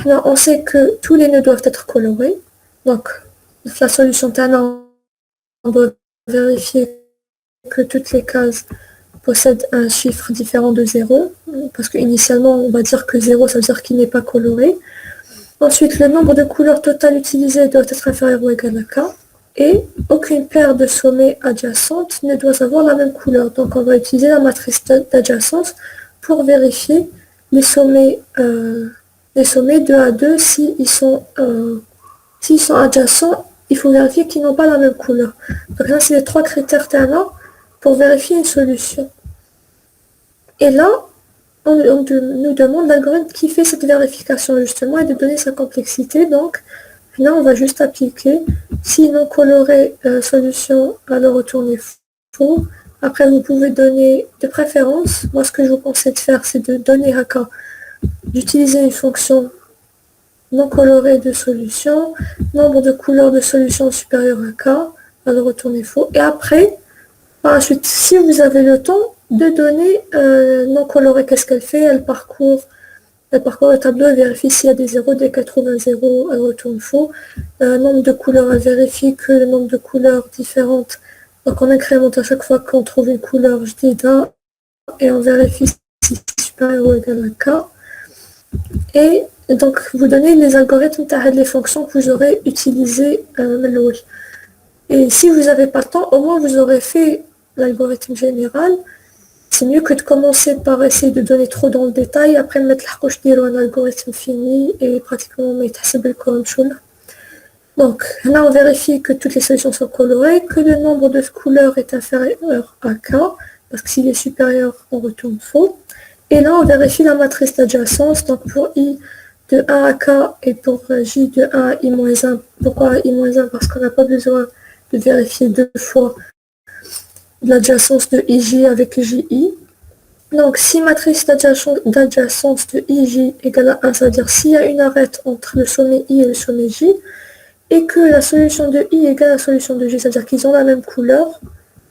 Là, on sait que tous les nœuds doivent être colorés. Donc, la solution Tana, on doit vérifier que toutes les cases possèdent un chiffre différent de 0. Parce qu'initialement, on va dire que 0, ça veut dire qu'il n'est pas coloré. Ensuite, le nombre de couleurs totales utilisées doit être inférieur ou égal à K. Et aucune paire de sommets adjacentes ne doit avoir la même couleur. Donc on va utiliser la matrice d'adjacence pour vérifier les sommets 2 à 2, s'ils sont adjacents, il faut vérifier qu'ils n'ont pas la même couleur. Donc là, c'est les 3 critères Tana pour vérifier une solution. Et là, on nous demande l'algorithme qui fait cette vérification justement et de donner sa complexité. Donc là, on va juste appliquer. Si non coloré solution, alors retournez faux. Après, vous pouvez donner de préférence. Moi, ce que je vous conseille de faire, c'est de donner à K, d'utiliser une fonction non colorée de solution, nombre de couleurs de solution supérieur à K, alors retournez faux. Et après, par la suite, si vous avez le temps, de donner non colorée, qu'est-ce qu'elle fait? Elle parcourt le tableau, elle vérifie s'il y a des zéros, dès qu'elle trouve un zéro, elle retourne faux. Nombre de couleurs, elle vérifie que le nombre de couleurs différentes, donc on incrémente à chaque fois qu'on trouve une couleur jadida, et on vérifie si c'est supérieur ou égal à K. Et donc vous donnez les algorithmes, les fonctions que vous aurez utilisées. Et si vous n'avez pas le temps, au moins vous aurez fait l'algorithme général. C'est mieux que de commencer par essayer de donner trop dans le détail, après mettre un algorithme fini et pratiquement mettre le contrôle. Donc là on vérifie que toutes les solutions sont colorées, que le nombre de couleurs est inférieur à K, parce que s'il est supérieur, on retourne faux. Et là on vérifie la matrice d'adjacence, donc pour I de 1 à K et pour J de 1 à I-1. Pourquoi I-1? Parce qu'on n'a pas besoin de vérifier 2 fois de l'adjacence de IJ avec JI. Donc, si matrice d'adjacence de IJ égale à 1, ça veut dire s'il y a une arête entre le sommet I et le sommet J, et que la solution de I égale à la solution de J, c'est-à-dire qu'ils ont la même couleur,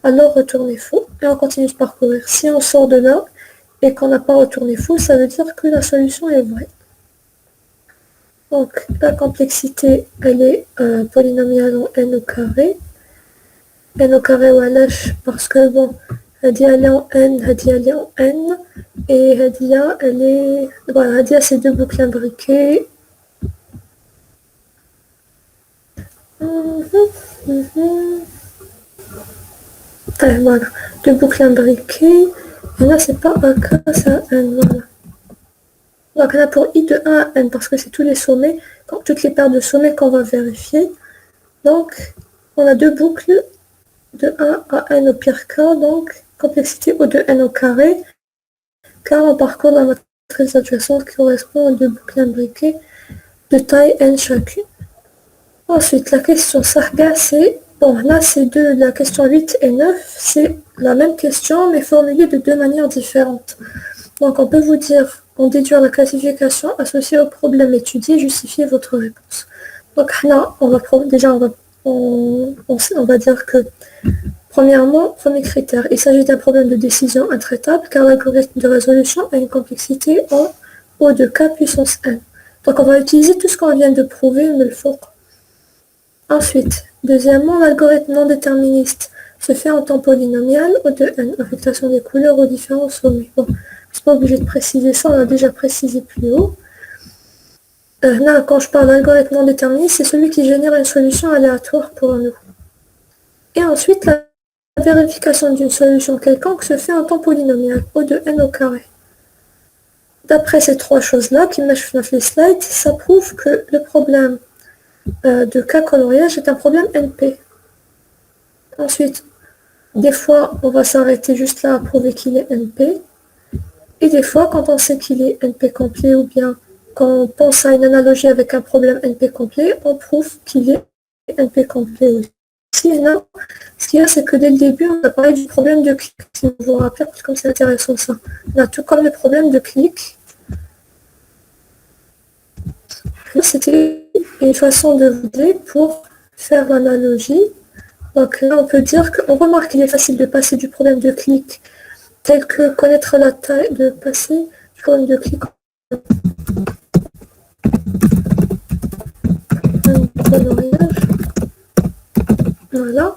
alors retourner faux, et on continue de parcourir. Si on sort de là, et qu'on n'a pas retourné faux, ça veut dire que la solution est vraie. Donc, la complexité, elle est polynomiale en n au carré. N au carré ou à l'âge, parce que bon, Hadia elle est en n, Hadia elle est en n, et Hadia elle est... Voilà, Hadia c'est deux boucles imbriquées. Voilà, deux boucles imbriquées. Et là c'est pas AK, c'est un n, voilà. Donc on a pour I de 1 à n, parce que c'est tous les sommets, toutes les paires de sommets qu'on va vérifier. Donc, on a deux boucles de 1 à n au pire cas, donc complexité O de n au carré, car on parcourt la matrice adjacente qui correspond aux deux boucles imbriquées de taille n chacune. Ensuite, la question Sarga, c'est, bon là c'est la question 8 et 9, c'est la même question, mais formulée de deux manières différentes. Donc on peut vous dire, en déduire la classification associée au problème étudié, justifier votre réponse. Donc là, on va dire que, premièrement, premier critère, il s'agit d'un problème de décision intraitable, car l'algorithme de résolution a une complexité en O de k puissance n. Donc on va utiliser tout ce qu'on vient de prouver, mais le faut. Ensuite, deuxièmement, l'algorithme non déterministe se fait en temps polynomial O de n, affectation des couleurs aux différents sommets. Bon, je ne suis pas obligé de préciser ça, on l'a déjà précisé plus haut. Là, quand je parle d'algorithme non déterministe, c'est celui qui génère une solution aléatoire pour nous. Et ensuite, la vérification d'une solution quelconque se fait en temps polynomial, O de n au carré. D'après ces trois choses-là, qui mèchent dans les slides, ça prouve que le problème de k coloriage est un problème NP. Ensuite, des fois, on va s'arrêter juste là à prouver qu'il est NP. Et des fois, quand on sait qu'il est NP complet ou bien quand on pense à une analogie avec un problème NP complet, on prouve qu'il est NP complet aussi. Non, ce qu'il y a, c'est que dès le début, on a parlé du problème de clic. Si vous vous rappelez, parce que comme c'est intéressant ça. On a tout comme le problème de clic. C'était une façon de vous aider pour faire l'analogie. Donc là, on peut dire qu'on remarque qu'il est facile de passer du problème de clic tel que connaître la taille, de passer du problème de clic coloriage. Voilà.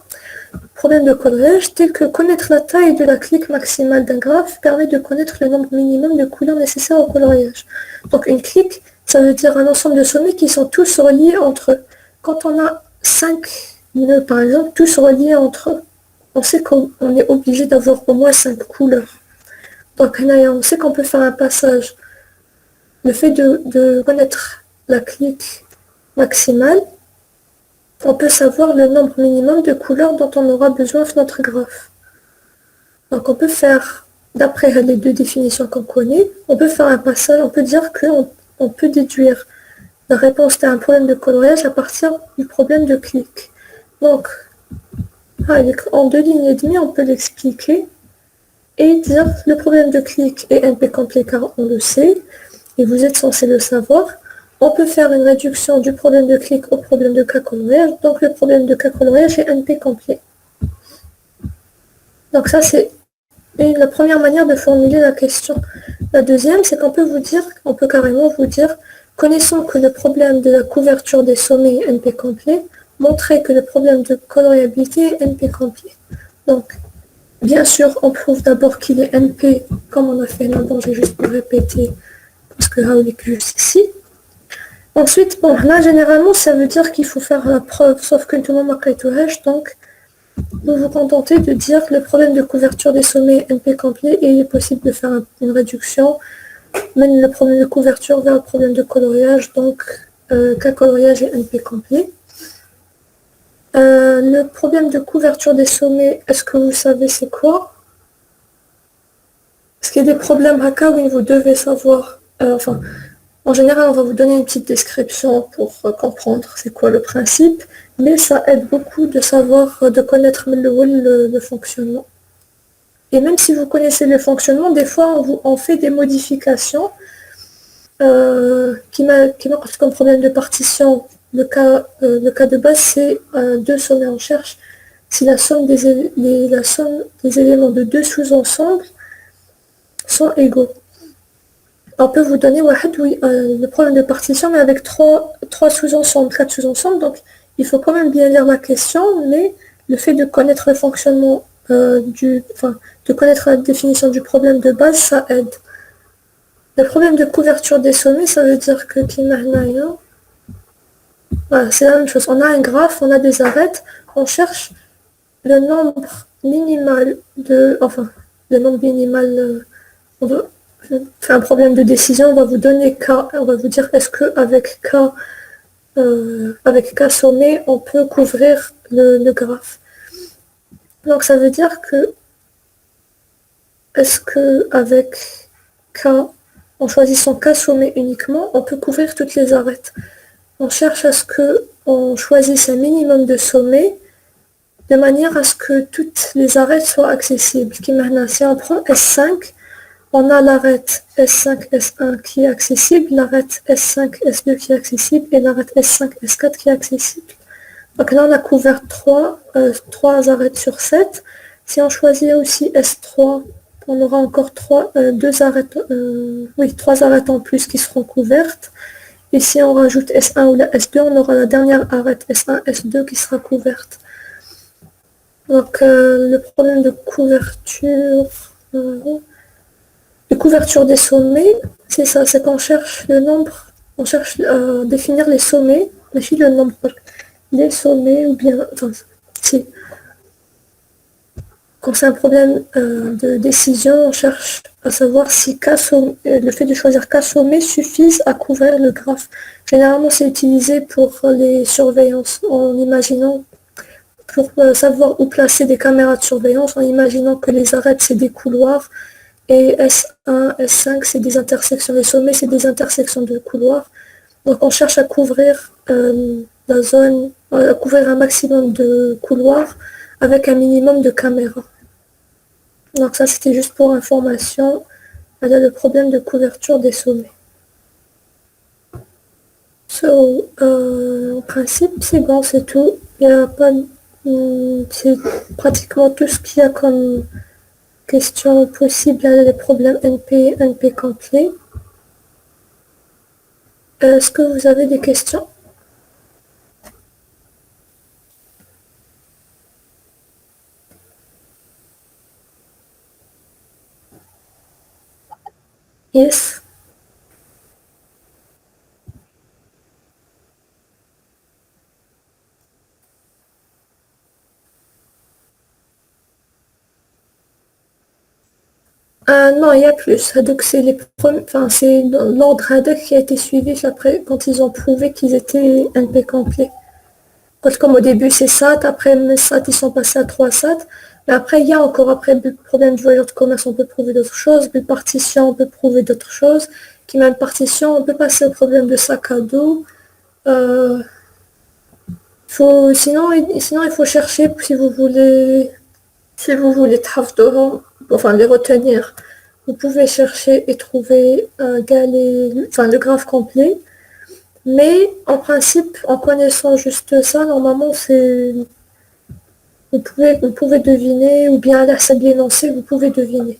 Problème de coloriage tel que connaître la taille de la clique maximale d'un graphe permet de connaître le nombre minimum de couleurs nécessaires au coloriage. Donc une clique, ça veut dire un ensemble de sommets qui sont tous reliés entre eux. Quand on a 5 nœuds par exemple, tous reliés entre eux, on sait qu'on est obligé d'avoir au moins 5 couleurs. Donc on sait qu'on peut faire un passage. Le fait de connaître la clique maximale, on peut savoir le nombre minimum de couleurs dont on aura besoin sur notre graphe. Donc on peut faire, d'après les deux définitions qu'on connaît, on peut faire un passage, on peut dire qu'on peut déduire la réponse à un problème de coloriage à partir du problème de clic. Donc, en 2 lignes et demie, on peut l'expliquer et dire le problème de clic est NP complet car on le sait, et vous êtes censé le savoir. On peut faire une réduction du problème de clic au problème de k coloriage, donc le problème de k coloriage est NP complet. Donc ça c'est la première manière de formuler la question. La deuxième, c'est qu'on peut carrément vous dire, connaissant que le problème de la couverture des sommets est NP complet, montrer que le problème de coloriabilité est NP complet. Donc, bien sûr, on prouve d'abord qu'il est NP, comme on a fait là, bon, j'ai juste répété, parce que là, on est juste ici. Ensuite, bon, là, généralement, ça veut dire qu'il faut faire la preuve, sauf que tout le monde marque tout hash, donc, vous vous contentez de dire que le problème de couverture des sommets est NP complet et il est possible de faire une réduction, mène le problème de couverture vers le problème de coloriage, donc, K coloriage est NP complet. Le problème de couverture des sommets, est-ce que vous savez c'est quoi? Est-ce qu'il y a des problèmes AK où vous devez savoir, en général on va vous donner une petite description pour comprendre c'est quoi le principe, mais ça aide beaucoup de savoir, de connaître le fonctionnement. Et même si vous connaissez le fonctionnement, des fois on fait des modifications qui marquent comme problème de partition. Le cas de base, c'est deux sommets. On cherche si la somme des éléments de deux sous-ensembles sont égaux. On peut vous donner le problème de partition, mais avec trois sous-ensembles, quatre sous-ensembles. Donc, il faut quand même bien lire la question, mais le fait de connaître le fonctionnement, de connaître la définition du problème de base, ça aide. Le problème de couverture des sommets, ça veut dire que voilà, c'est la même chose. On a un graphe, on a des arêtes, on cherche le nombre minimal on fait un problème de décision, on va vous donner K, on va vous dire est-ce qu'avec avec K sommet, on peut couvrir le graphe. Donc ça veut dire que est-ce qu'avec K, en choisissant K sommet uniquement, on peut couvrir toutes les arêtes. On cherche à ce qu'on choisisse un minimum de sommets de manière à ce que toutes les arêtes soient accessibles. Si on prend S5, on a l'arête S5, S1 qui est accessible, l'arête S5, S2 qui est accessible et l'arête S5, S4 qui est accessible. Donc là, on a couvert 3 arêtes sur 7. Si on choisit aussi S3, on aura encore 3 arêtes en plus qui seront couvertes. Et si on rajoute S1 ou la S2, on aura la dernière arête S1, S2 qui sera couverte. Donc le problème de couverture des sommets, c'est ça, c'est qu'on cherche le nombre, on cherche à définir les sommets, mais si le nombre, les sommets, ou bien, si. Quand c'est un problème de décision, on cherche à savoir si le fait de choisir K sommets suffise à couvrir le graphe. Généralement, c'est utilisé pour les surveillances, en imaginant, pour savoir où placer des caméras de surveillance, en imaginant que les arêtes, c'est des couloirs, et S1, S5, c'est des intersections. Les sommets, c'est des intersections de couloirs. Donc, on cherche à couvrir la zone, à couvrir un maximum de couloirs avec un minimum de caméras. Donc, ça, c'était juste pour information. Elle a le problème de couverture des sommets. En principe, c'est bon, c'est tout. Il n'y a pas... c'est pratiquement tout ce qu'il y a comme question possible. Il y a les problèmes NP, NP complet. Est-ce que vous avez des questions? Yes. Non, il y a plus. Donc c'est c'est l'ordre qui a été suivi après quand ils ont prouvé qu'ils étaient NP complets. Comme au début c'est SAT, après mes SAT ils sont passés à 3 SAT. Mais après il y a encore problème de voyage de commerce, on peut prouver d'autres choses, bipartition, on peut prouver d'autres choses, qui même partition, on peut passer au problème de sac à dos. Sinon il faut chercher si vous voulez les retenir. Vous pouvez chercher et trouver le graphe complet. Mais en principe, en connaissant juste ça, normalement, vous pouvez deviner, ou bien à la salle énoncée, vous pouvez deviner.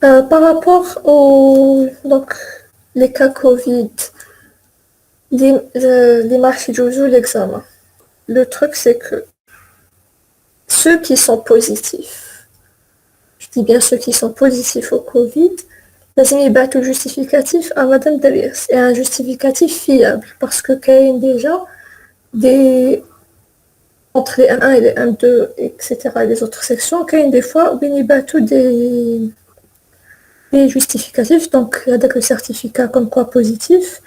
Par rapport les cas Covid, les marchés jouent l'examen. Le truc, c'est que ceux qui sont positifs, je dis bien ceux qui sont positifs au Covid, لازم يبعثوا justificatif à Madame Dalias, et un justificatif fiable, parce que كاين déjà entre les M1 et les M2, etc., et les autres sections, كاين des fois où ils battent des justificatifs, donc avec le certificat comme quoi positif,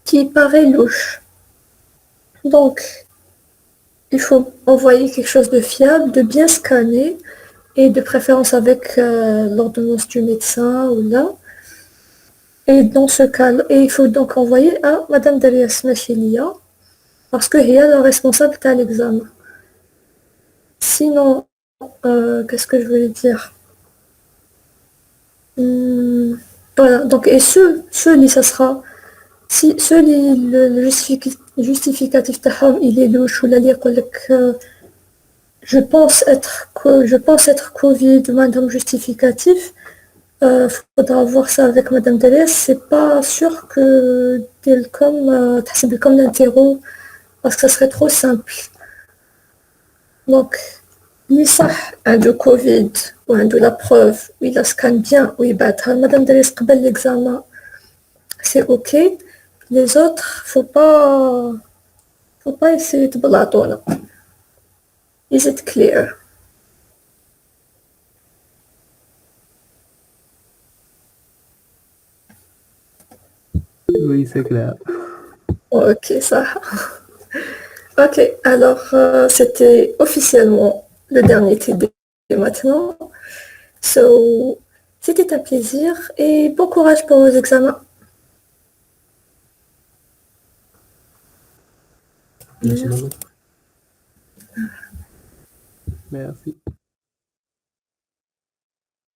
qui paraît louche. Donc, il faut envoyer quelque chose de fiable, de bien scanner, et de préférence avec l'ordonnance du médecin ou là. Et dans ce cas, il faut donc envoyer à Madame Dalias Machilia. parce que هي la responsable تاع l'examen. Sinon, qu'est-ce que je voulais dire? Voilà, donc, et ça sera, si le justificatif تاعهم il est louche ولا اللي يقول لك je pense être Covid, madame justificatif, faudra voir ça avec madame Delès, c'est pas sûr que تحسب comme l'interro, parce que ça serait trop simple. Donc, اللي صح عنده كوفيد وعنده لا بروف وإلا سكان بيان ويبعتها لمدام دريس قبل ليكزامان سي اوكي. لي زوتر faut pas essayer تبلاطونا. Is it clear? Oui, c'est clair. Ok, ça. Ok, alors c'était officiellement le dernier TD maintenant. So, c'était un plaisir et bon courage pour vos examens. Merci, madame. Merci.